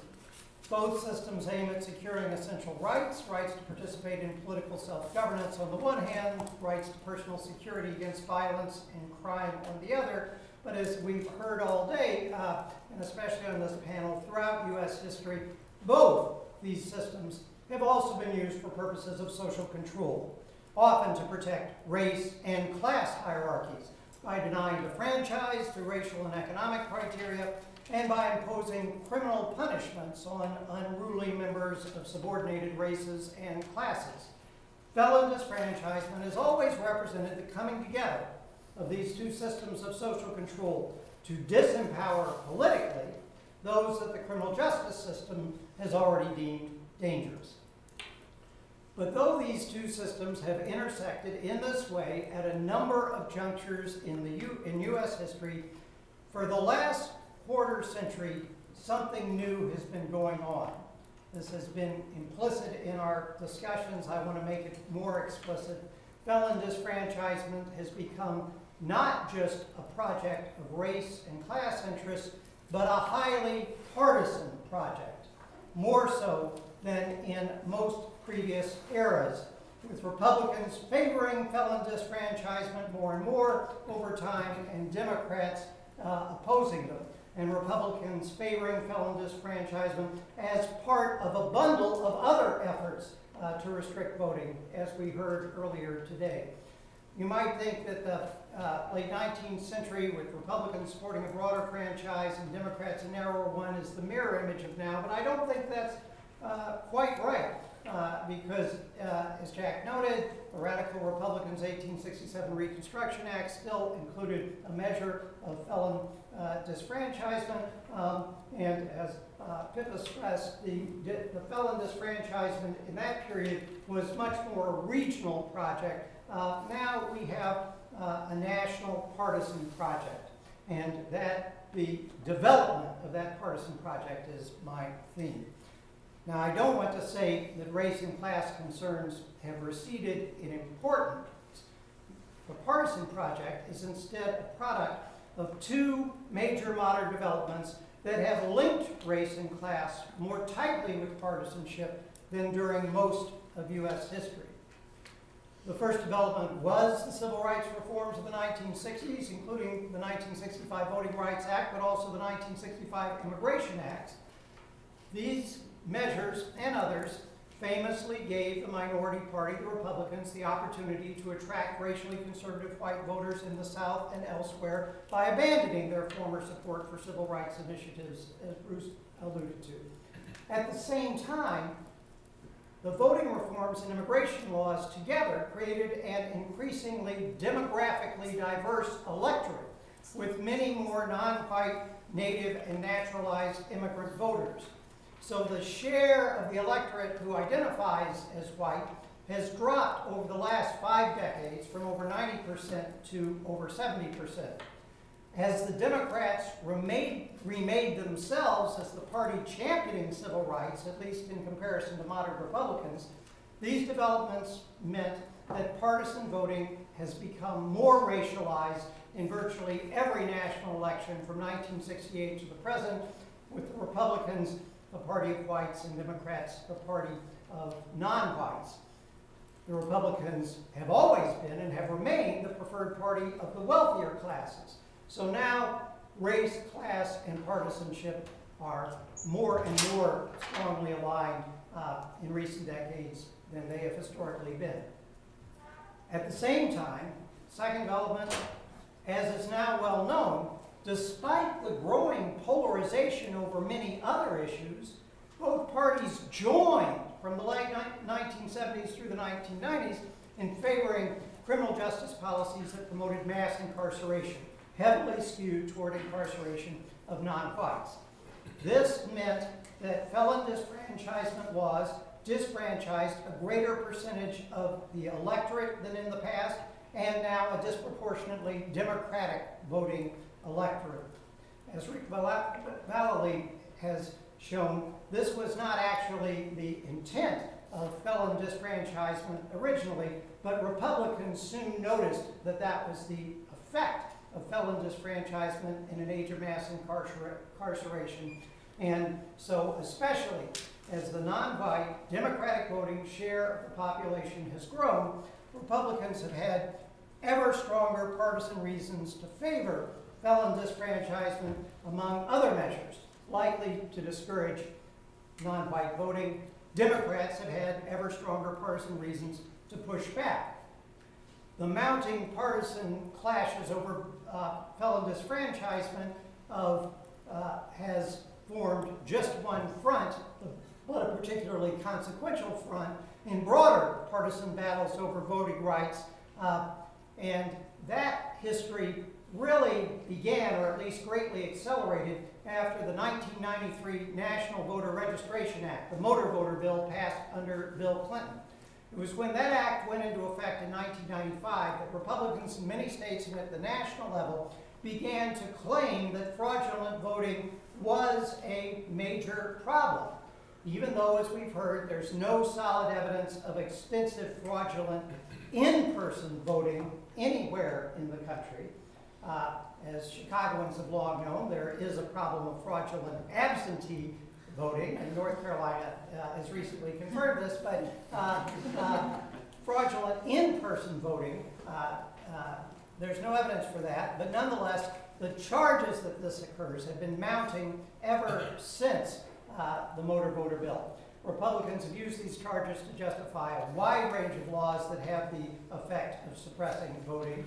Both systems aim at securing essential rights, rights to participate in political self-governance on the one hand, rights to personal security against violence and crime on the other. But as we've heard all day, and especially on this panel throughout U.S. history, both these systems have also been used for purposes of social control, often to protect race and class hierarchies by denying the franchise through racial and economic criteria, and by imposing criminal punishments on unruly members of subordinated races and classes. felon disfranchisement has always represented the coming together of these two systems of social control to disempower politically those that the criminal justice system has already deemed dangerous. But though these two systems have intersected in this way at a number of junctures in U.S. history, for the last quarter century, something new has been going on. This has been implicit in our discussions. I want to make it more explicit. Felon disfranchisement has become not just a project of race and class interests, but a highly partisan project, more so than in most previous eras, with Republicans favoring felon disfranchisement more and more over time, and Democrats opposing them, and Republicans favoring felon disfranchisement as part of a bundle of other efforts to restrict voting, as we heard earlier today. You might think that the late 19th century, with Republicans supporting a broader franchise and Democrats a narrower one, is the mirror image of now, but I don't think that's quite right, because as Jack noted, the radical Republicans' 1867 Reconstruction Act still included a measure of felon disfranchisement, and as Pippa stressed, the felon disfranchisement in that period was much more a regional project. Now we have a national partisan project, and that the development of that partisan project is my theme. Now, I don't want to say that race and class concerns have receded in importance. The partisan project is instead a product of two major modern developments that have linked race and class more tightly with partisanship than during most of U.S. history. The first development was the civil rights reforms of the 1960s, including the 1965 Voting Rights Act, but also the 1965 Immigration Act. These measures and others famously gave the minority party, the Republicans, the opportunity to attract racially conservative white voters in the South and elsewhere by abandoning their former support for civil rights initiatives, as Bruce alluded to. At the same time, the voting reforms and immigration laws together created an increasingly demographically diverse electorate with many more non-white, native, and naturalized immigrant voters. So the share of the electorate who identifies as white has dropped over the last 5 decades from over 90% to over 70%. As the Democrats remade themselves as the party championing civil rights, at least in comparison to modern Republicans, these developments meant that partisan voting has become more racialized in virtually every national election from 1968 to the present, with the Republicans a party of whites and Democrats a party of non-whites. The Republicans have always been and have remained the preferred party of the wealthier classes. So now race, class, and partisanship are more and more strongly aligned in recent decades than they have historically been. At the same time, second development, as is now well known, despite the growing polarization over many other issues, both parties joined from the late 1970s through the 1990s in favoring criminal justice policies that promoted mass incarceration, heavily skewed toward incarceration of non-whites. This meant that felon disfranchisement laws disfranchised a greater percentage of the electorate than in the past, and now a disproportionately Democratic voting electorate. As Rick Vallely has shown, this was not actually the intent of felon disfranchisement originally, but Republicans soon noticed that that was the effect of felon disfranchisement in an age of mass incarceration. And so, especially as the non-white Democratic voting share of the population has grown, Republicans have had ever stronger partisan reasons to favor felon disfranchisement, among other measures likely to discourage non-white voting. Democrats have had ever stronger partisan reasons to push back. The mounting partisan clashes over felon disfranchisement has formed just one front, but a particularly consequential front in broader partisan battles over voting rights. And that history really began, or at least greatly accelerated, after the 1993 National Voter Registration Act, the motor voter bill passed under Bill Clinton. It was when that act went into effect in 1995 that Republicans in many states and at the national level began to claim that fraudulent voting was a major problem, even though, as we've heard, there's no solid evidence of extensive fraudulent in-person voting anywhere in the country. As Chicagoans have long known, there is a problem of fraudulent absentee voting, and North Carolina has recently confirmed this, but fraudulent in-person voting, there's no evidence for that, but nonetheless, the charges that this occurs have been mounting ever since the motor voter bill. Republicans have used these charges to justify a wide range of laws that have the effect of suppressing voting.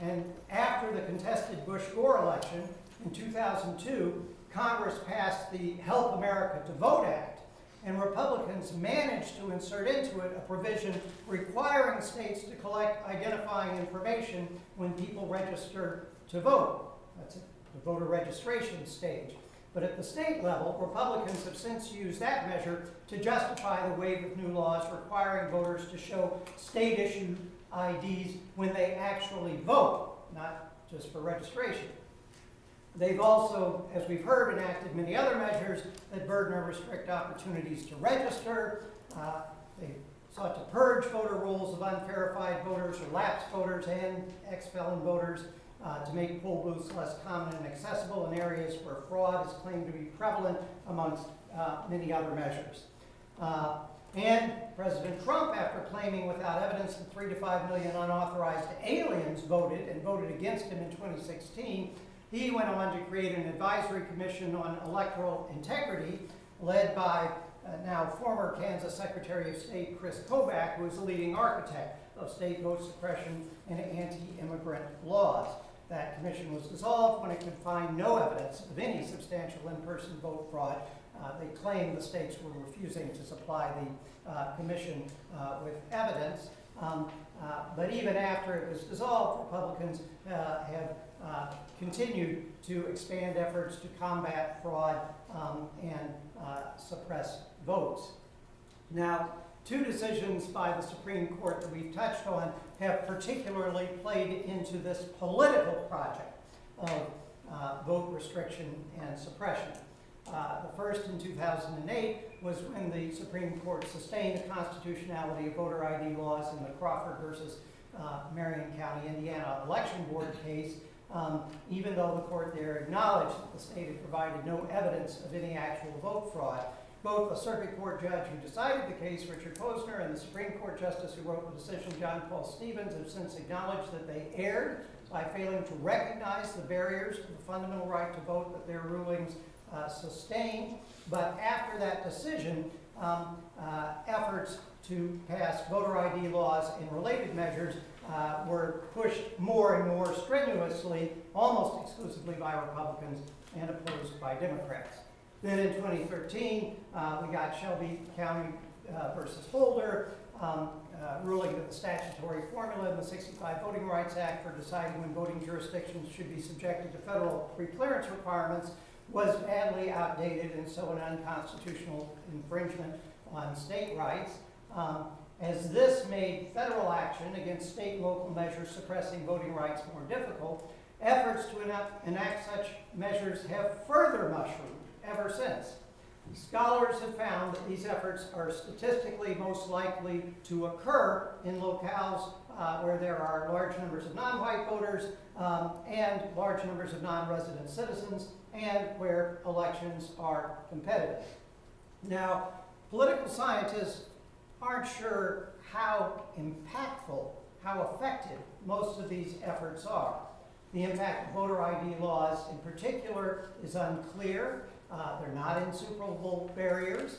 And after the contested Bush-Gore election in 2002, Congress passed the Help America to Vote Act, and Republicans managed to insert into it a provision requiring states to collect identifying information when people register to vote. That's the voter registration stage. But at the state level, Republicans have since used that measure to justify the wave of new laws requiring voters to show state-issued IDs when they actually vote, not just for registration. They've also, as we've heard, enacted many other measures that burden or restrict opportunities to register. They sought to purge voter rolls of unverified voters or lapsed voters and ex-felon voters, to make poll booths less common and accessible in areas where fraud is claimed to be prevalent, amongst many other measures. And President Trump, after claiming without evidence that 3 to 5 million unauthorized aliens voted and voted against him in 2016, he went on to create an advisory commission on electoral integrity led by now former Kansas Secretary of State Chris Kobach, who is the leading architect of state vote suppression and anti-immigrant laws. That commission was dissolved when it could find no evidence of any substantial in-person vote fraud. They claimed the states were refusing to supply the commission with evidence. But even after it was dissolved, Republicans have continued to expand efforts to combat fraud and suppress votes. Now, two decisions by the Supreme Court that we've touched on have particularly played into this political project of vote restriction and suppression. The first in 2008 was when the Supreme Court sustained the constitutionality of voter ID laws in the Crawford versus Marion County, Indiana election board case, even though the court there acknowledged that the state had provided no evidence of any actual vote fraud. Both the circuit court judge who decided the case, Richard Posner, and the Supreme Court justice who wrote the decision, John Paul Stevens, have since acknowledged that they erred by failing to recognize the barriers to the fundamental right to vote that their rulings sustained. But after that decision, efforts to pass voter ID laws and related measures were pushed more and more strenuously, almost exclusively by Republicans and opposed by Democrats. Then in 2013, we got Shelby County versus Holder, ruling that the statutory formula in the 65 Voting Rights Act for deciding when voting jurisdictions should be subjected to federal preclearance requirements was badly outdated and so an unconstitutional infringement on state rights. As this made federal action against state and local measures suppressing voting rights more difficult, efforts to enact such measures have further mushroomed ever since. Scholars have found that these efforts are statistically most likely to occur in locales where there are large numbers of non-white voters and large numbers of non-resident citizens, and where elections are competitive. Now, political scientists aren't sure how impactful, how effective most of these efforts are. The impact of voter ID laws in particular is unclear. They're not insuperable barriers.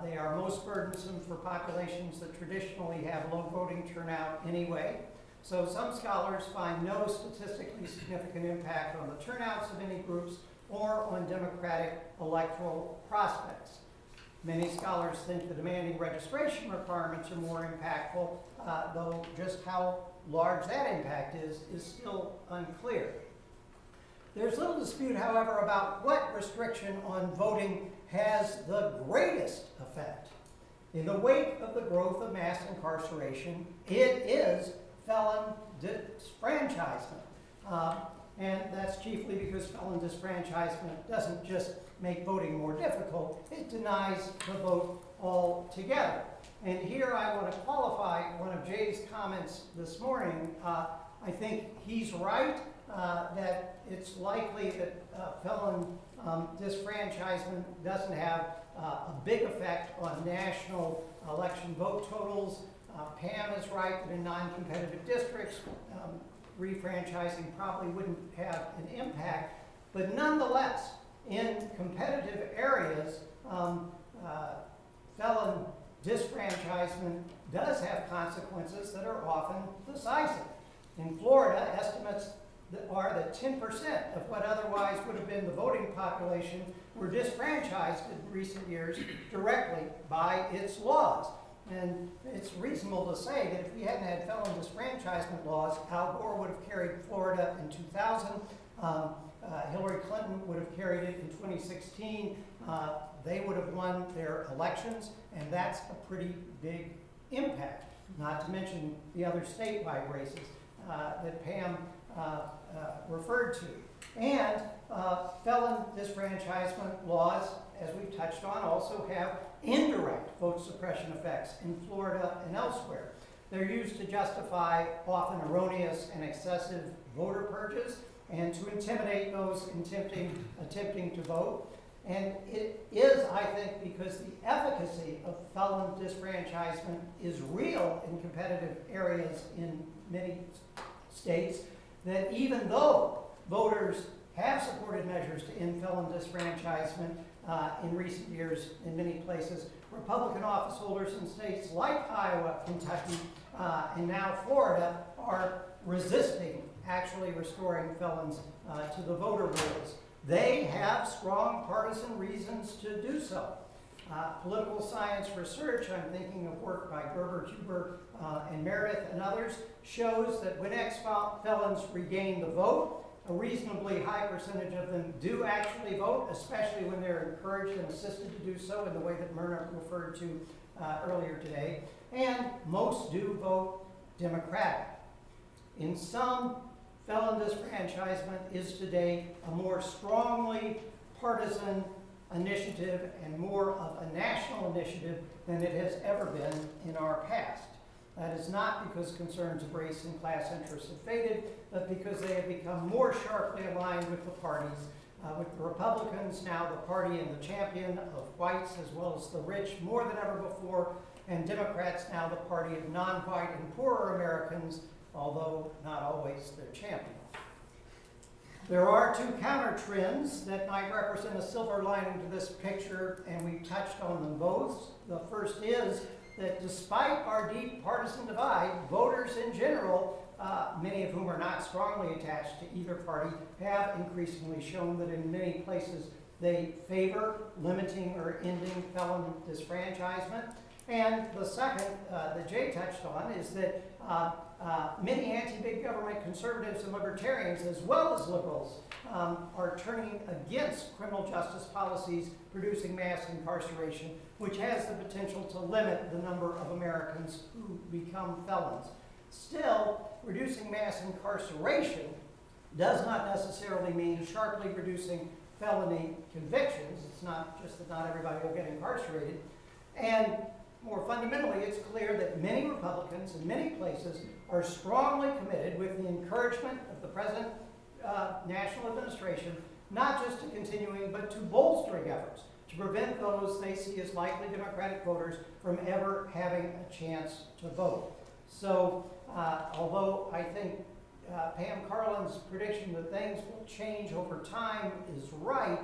They are most burdensome for populations that traditionally have low voting turnout anyway. So some scholars find no statistically significant impact on the turnouts of any groups or on democratic electoral prospects. Many scholars think the demanding registration requirements are more impactful, though just how large that impact is still unclear. There's little dispute, however, about what restriction on voting has the greatest effect. In the wake of the growth of mass incarceration, it is felon disfranchisement. And that's chiefly because felon disfranchisement doesn't just make voting more difficult, it denies the vote altogether. And here I want to qualify one of Jay's comments this morning. I think he's right that it's likely that felon disfranchisement doesn't have a big effect on national election vote totals. Pam is right that in non-competitive districts, refranchising probably wouldn't have an impact. But nonetheless, in competitive areas, felon disfranchisement does have consequences that are often decisive. In Florida, estimates are that 10% of what otherwise would have been the voting population were disfranchised in recent years directly by its laws. And it's reasonable to say that if we hadn't had felon disfranchisement laws, Al Gore would have carried Florida in 2000, Hillary Clinton would have carried it in 2016, they would have won their elections, and that's a pretty big impact, not to mention the other statewide races that Pam referred to. And felon disfranchisement laws, as we've touched on, also have indirect vote suppression effects in Florida and elsewhere. They're used to justify often erroneous and excessive voter purges and to intimidate those attempting to vote. And it is, I think, because the efficacy of felon disfranchisement is real in competitive areas in many states, that even though voters have supported measures to end felon disfranchisement in recent years in many places, Republican office holders in states like Iowa, Kentucky, and now Florida are resisting actually restoring felons to the voter rolls. They have strong partisan reasons to do so. Political science research, I'm thinking of work by Gerber, Huber, and Meredith and others, shows that when ex-felons regain the vote, a reasonably high percentage of them do actually vote, especially when they're encouraged and assisted to do so in the way that Myrna referred to earlier today. And most do vote Democratic. In some, felon disfranchisement is today a more strongly partisan initiative and more of a national initiative than it has ever been in our past. That is not because concerns of race and class interests have faded, but because they have become more sharply aligned with the parties, with the Republicans now the party and the champion of whites as well as the rich more than ever before, and Democrats now the party of non-white and poorer Americans, although not always their champion. There are two counter trends that might represent a silver lining to this picture, and we've touched on them both. The first is that despite our deep partisan divide, voters in general, many of whom are not strongly attached to either party, have increasingly shown that in many places they favor limiting or ending felon disfranchisement. And the second that Jay touched on is that many anti-big government conservatives and libertarians, as well as liberals, are turning against criminal justice policies producing mass incarceration, which has the potential to limit the number of Americans who become felons. Still, reducing mass incarceration does not necessarily mean sharply reducing felony convictions. It's not just that not everybody will get incarcerated. And more fundamentally, it's clear that many Republicans in many places are strongly committed with the encouragement of the present national administration, not just to continuing, but to bolstering efforts to prevent those they see as likely Democratic voters from ever having a chance to vote. So, although I think Pam Carlin's prediction that things will change over time is right,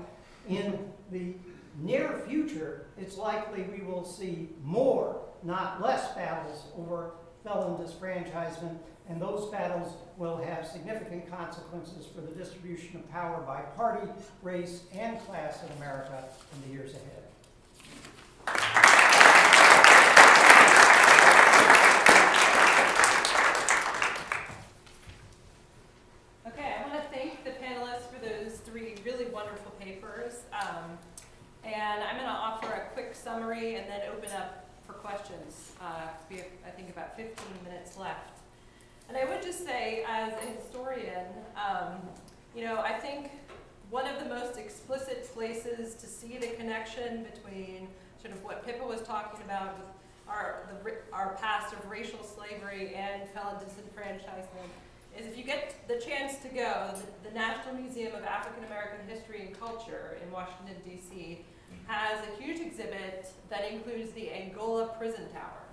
in the near future, it's likely we will see more, not less, battles over felon disfranchisement, and those battles will have significant consequences for the distribution of power by party, race, and class in America in the years ahead. And I'm going to offer a quick summary and then open up for questions. We have, I think, about 15 minutes left. And I would just say, as a historian, I think one of the most explicit places to see the connection between sort of what Pippa was talking about with our past of racial slavery and felon disenfranchisement is if you get the chance to go, the National Museum of African American History and Culture in Washington, D.C. has a huge exhibit that includes the Angola Prison Tower.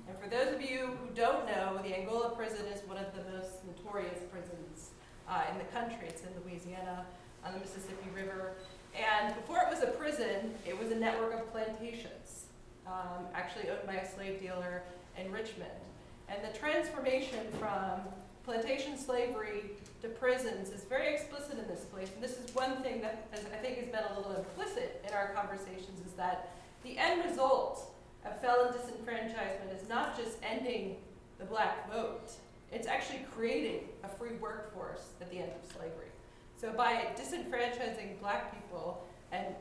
And for those of you who don't know, the Angola prison is one of the most notorious prisons in the country. It's in Louisiana on the Mississippi River. And before it was a prison, it was a network of plantations, actually owned by a slave dealer in Richmond. And the transformation from plantation slavery to prisons is very explicit in this place. And this is one thing that I think has been a little implicit in our conversations, is that the end result of felon disenfranchisement is not just ending the black vote, it's actually creating a free workforce at the end of slavery. So by disenfranchising black people and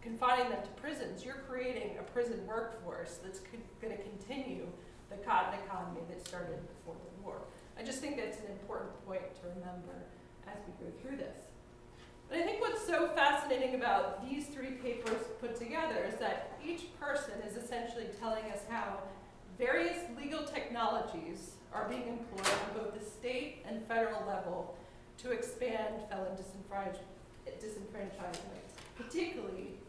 confining them to prisons, you're creating a prison workforce that's going to continue the cotton economy that started before the war. I just think that's an important point to remember as we go through this. But I think what's so fascinating about these three papers put together is that each person is essentially telling us how various legal technologies are being employed on both the state and federal level to expand felon disenfranchisement, particularly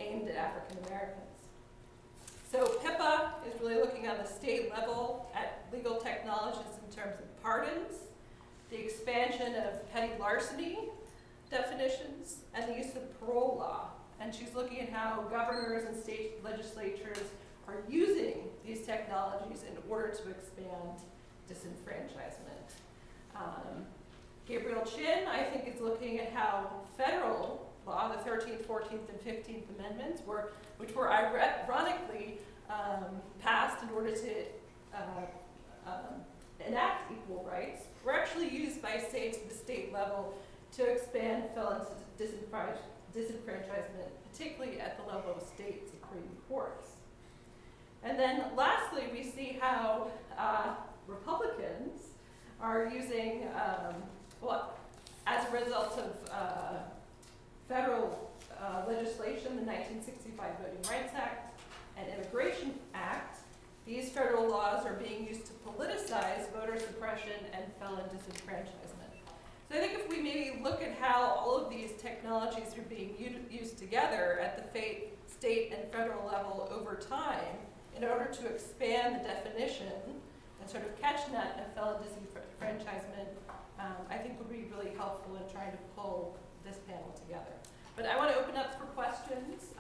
aimed at African Americans. So Pippa is really looking on the state level at legal technologies in terms of pardons, the expansion of petty larceny definitions, and the use of parole law. And she's looking at how governors and state legislatures are using these technologies in order to expand disenfranchisement. Gabriel Qin, I think, is looking at how federal law, the 13th, 14th, and 15th Amendments, which were ironically passed in order to enact equal rights, were actually used by states at the state level to expand felon disenfranchisement, particularly at the level of state Supreme Courts. And then lastly, we see how Republicans are using, as a result of federal legislation, the 1965 Voting Rights Act and Immigration Act, these federal laws are being used to politicize voter suppression and felon disenfranchisement. So I think if we maybe look at how all of these technologies are being used together at the state and federal level over time in order to expand the definition and sort of catch net of felon disenfranchisement, I think would be really helpful in trying to pull this panel together. But I want to open up for questions.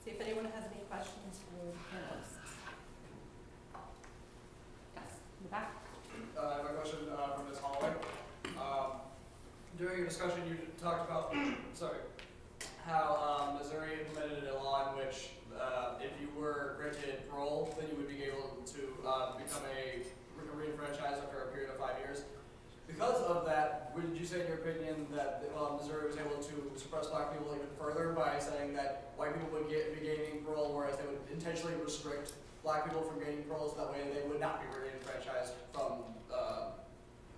See if anyone has any questions for the panelists. Yes, in the back. I have a question from Ms. Holloway. During your discussion, you talked about how Missouri implemented a law in which if you were granted parole, then you would be able to become a re-enfranchised after a period of 5 years. Because of that, would you say in your opinion that Missouri was able to suppress black people even further by saying that white people would be gaining parole, whereas they would intentionally restrict black people from gaining parole so that way they would not be re-enfranchised from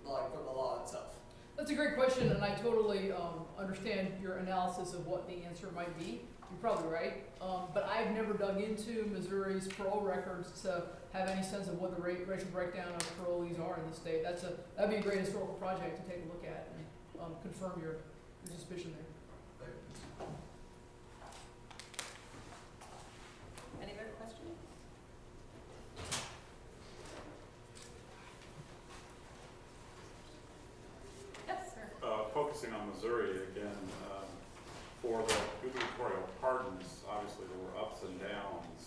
the law itself? That's a great question, and I totally understand your analysis of what the answer might be. You're probably right, but I've never dug into Missouri's parole records to have any sense of what the racial breakdown of parolees are in the state. That'd be a great historical project to take a look at and confirm your suspicion there. Any other questions? Yes, sir. Focusing on Missouri again, for the gubernatorial pardons, obviously there were ups and downs,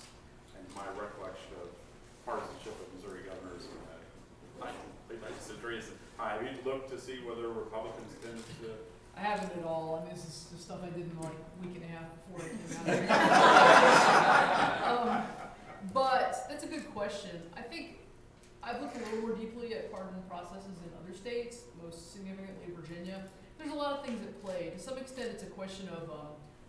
and my recollection of partisanship of Missouri governors in the late 19th century is, have you looked to see whether Republicans tend to? I haven't at all. I mean, this is the stuff I did in like a week and a half before I came out here. But that's a good question. I think I've looked a little more deeply at pardon processes in other states, most significantly Virginia. there's a lot of things at play. To some extent, it's a question of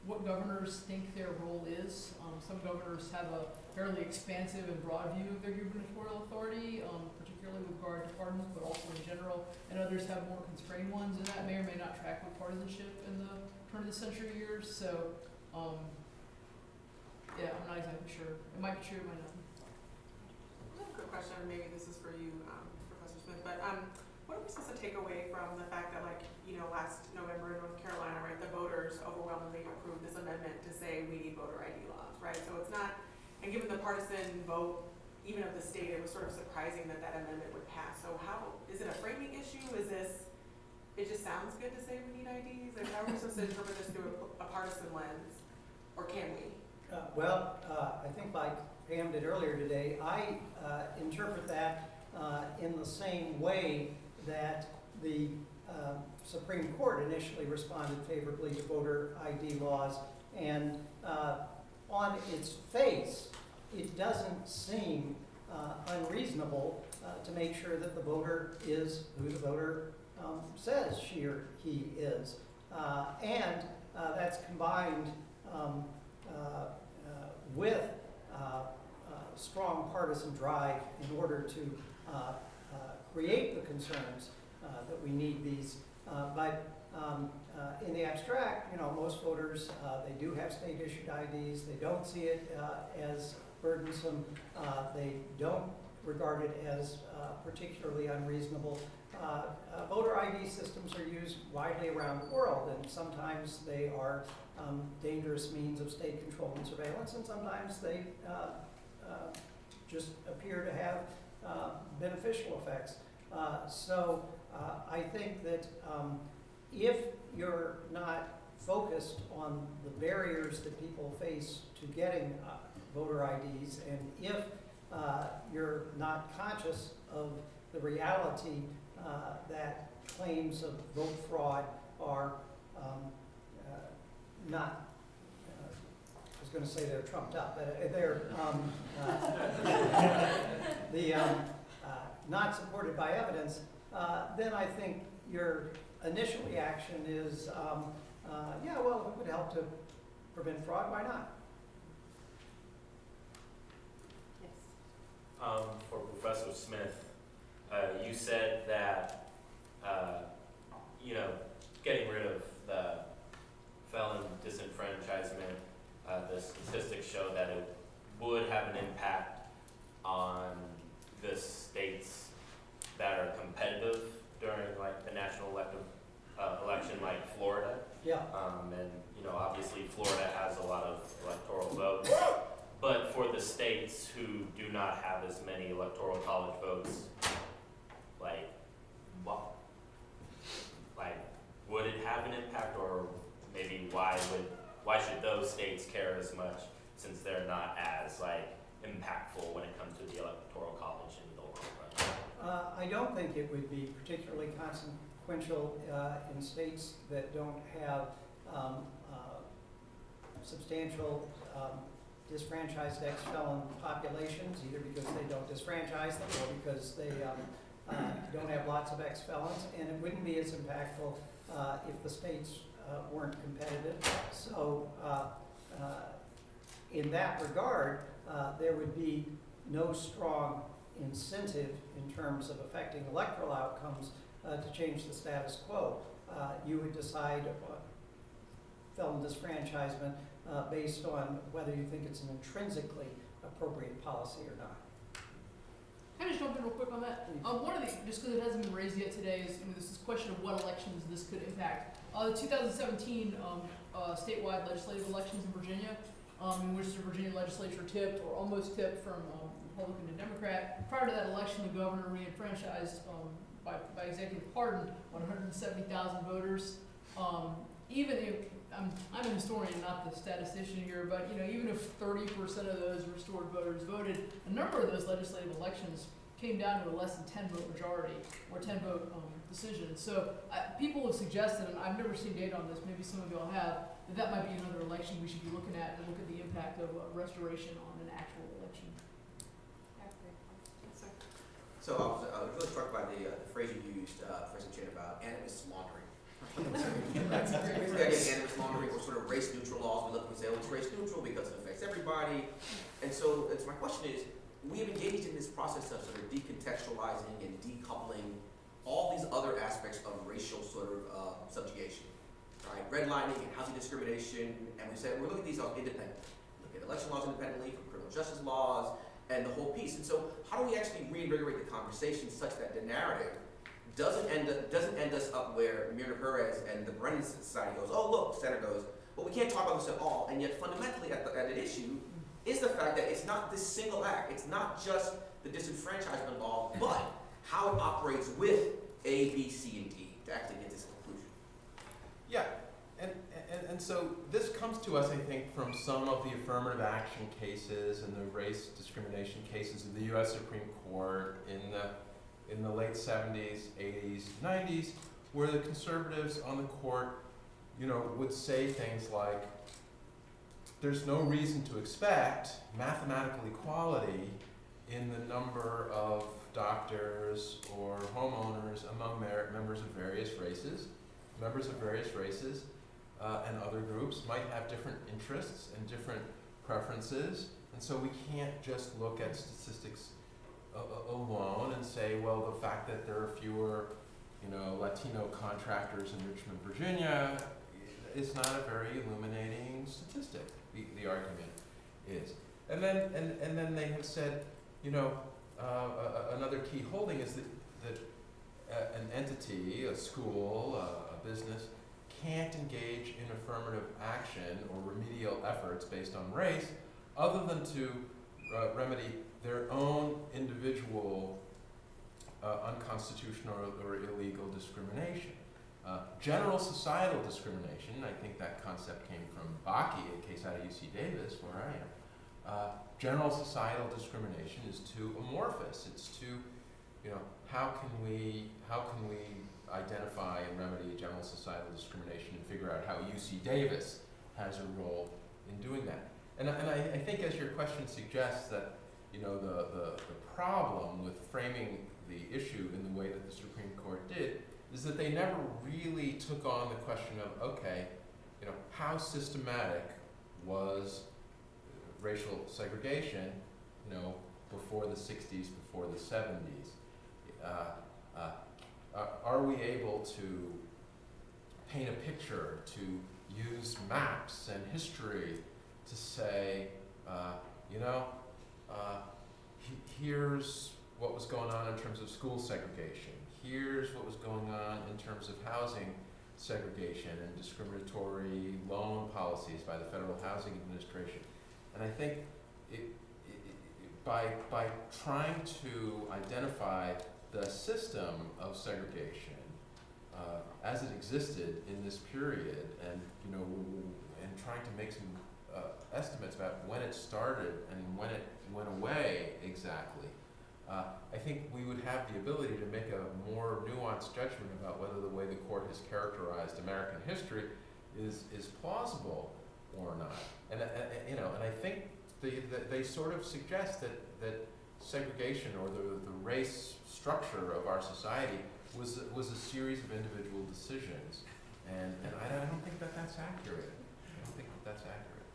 what governors think their role is. Some governors have a fairly expansive and broad view of their gubernatorial authority, particularly with regard to pardons, but also in general, and others have more constrained ones, and that may or may not track with partisanship in the turn of the century years. So, yeah, I'm not exactly sure. It might be true, it might not be. I have a quick question, maybe this is for you, Professor Smith, but what are we supposed to take away from the fact that, like, you know, last November in North Carolina, right, the voters overwhelmingly approved this amendment to say we need voter ID laws, right? So it's not, and given the partisan vote, even of the state, it was sort of surprising that that amendment would pass. So how, is it a framing issue? Is this, it just sounds good to say we need IDs? Like, how are we supposed to interpret this through a partisan lens, or can we? I think like Pam did earlier today, I interpret that in the same way that the Supreme Court initially responded favorably to voter ID laws, and on its face, it doesn't seem unreasonable to make sure that the voter is who the voter says she or he is. And that's combined with strong partisan drive in order to create the concerns that we need these. But in the abstract, you know, most voters, they do have state-issued IDs. They don't see it as burdensome. They don't regard it as particularly unreasonable. Voter ID systems are used widely around the world, and sometimes they are dangerous means of state control and surveillance, and sometimes they just appear to have beneficial effects. So I think that if you're not focused on the barriers that people face to getting voter IDs, and if you're not conscious of the reality that claims of vote fraud are not, I was going to say they're trumped up, but they're not supported by evidence, then I think your initial reaction is, yeah, well, if it would help to prevent fraud, why not? Yes. For Professor Smith, you said that, you know, getting rid of the felon disenfranchisement, the statistics show that it would have an impact on the states that are competitive during, like, the national election, like Florida. Yeah. And, you know, obviously Florida has a lot of electoral votes. But for the states who do not have as many electoral college votes, like, what? Like, would it have an impact, or maybe why should those states care as much, since they're not as, like, impactful when it comes to the electoral college in the long run? I don't think it would be particularly consequential in states that don't have substantial disfranchised ex-felon populations, either because they don't disfranchise them or because they don't have lots of ex-felons, and it wouldn't be as impactful if the states weren't competitive. So in that regard, there would be no strong incentive in terms of affecting electoral outcomes to change the status quo. You would decide felon disfranchisement based on whether you think it's an intrinsically appropriate policy or not. Can I just jump in real quick on that? One of the, just because it hasn't been raised yet today, is, you know, this question of what elections this could impact. The 2017 statewide legislative elections in Virginia, in which the Virginia legislature tipped, or almost tipped, from Republican to Democrat. Prior to that election, the governor re-enfranchised by executive pardon 170,000 voters. Even if, I'm a historian, not the statistician here, but, you know, even if 30% of those restored voters voted, a number of those legislative elections came down to a less than 10-vote majority, or 10-vote decision. So people have suggested, and I've never seen data on this, maybe some of y'all have, that might be another election we should be looking at, and look at the impact of restoration on an actual election. So I was really struck by the phrase you used, Professor Qin, about animus laundering. Again, it's longer, or sort of race neutral laws. We look and say, oh, it's race neutral because it affects everybody. And so my question is, we have engaged in this process of sort of decontextualizing and decoupling all these other aspects of racial sort of subjugation, right? Redlining and housing discrimination, and we said, we're looking at these all independently. Look at election laws independently, from criminal justice laws, and the whole piece. And so how do we actually reinvigorate the conversation such that the narrative doesn't end us up where Ramirez and the Brennan Society goes, oh look, Senator goes, well we can't talk about this at all, and yet fundamentally at the issue is the fact that it's not this single act, it's not just the disenfranchisement law, but how it operates with A, B, C, and D to actually get this conclusion. Yeah, and so this comes to us, I think, from some of the affirmative action cases and the race discrimination cases of the U.S. Supreme Court in the late 70s, 80s, 90s, where the conservatives on the court, would say things like, there's no reason to expect mathematical equality in the number of doctors or homeowners among members of various races. Members of various races and other groups might have different interests and different preferences, and so we can't just look at statistics alone and say, well, the fact that there are fewer, Latino contractors in Richmond, Virginia, is not a very illuminating statistic. The argument is, and then they have said, another key holding is that an entity, a school, a business, can't engage in affirmative action or remedial efforts based on race, other than to remedy their own individual unconstitutional or illegal discrimination. General societal discrimination, I think that concept came from Bakke, a case out of UC Davis, where I am. General societal discrimination is too amorphous. It's too, how can we identify and remedy general societal discrimination and figure out how UC Davis has a role in doing that? And I think, as your question suggests, that the problem with framing the issue in the way that the Supreme Court did is that they never really took on the question of, okay, how systematic was racial segregation, before the 60s, before the 70s? Are we able to paint a picture, to use maps and history to say, here's what was going on in terms of school segregation. Here's what was going on in terms of housing segregation and discriminatory loan policies by the Federal Housing Administration. And I think by trying to identify the system of segregation as it existed in this period, and and trying to make some estimates about when it started and when it went away exactly, I think we would have the ability to make a more nuanced judgment about whether the way the court has characterized American history is plausible or not. And I think they sort of suggest that segregation, or the race structure of our society, was a series of individual decisions, and I don't think that's accurate. I don't think that's accurate.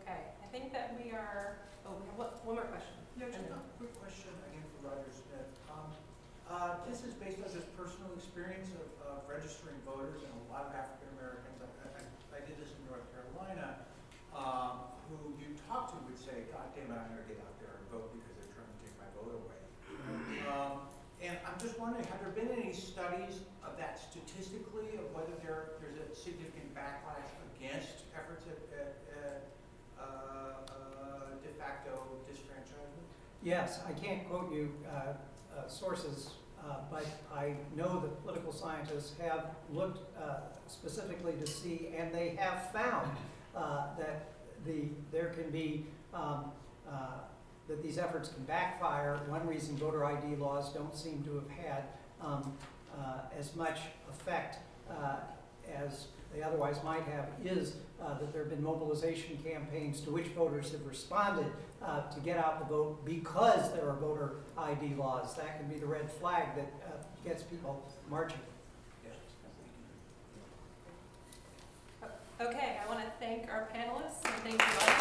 Okay, I think that we are. Oh, we have one more question. Yeah, just a quick question again for Roger Smith. This is based on just personal experience of registering voters, and a lot of African Americans. I did this in North Carolina. Who you talk to would say, "God damn it, I'm going to get out there and vote because they're trying to take my vote away." And I'm just wondering, have there been any studies of that statistically, of whether there's a significant backlash against efforts at de facto disfranchisement? Yes, I can't quote you sources, but I know that political scientists have looked specifically to see, and they have found that there can be that these efforts can backfire. One reason voter ID laws don't seem to have had as much effect as they otherwise might have is that there have been mobilization campaigns to which voters have responded to get out the vote because there are voter ID laws. That can be the red flag that gets people marching. Okay, I want to thank our panelists and thank you all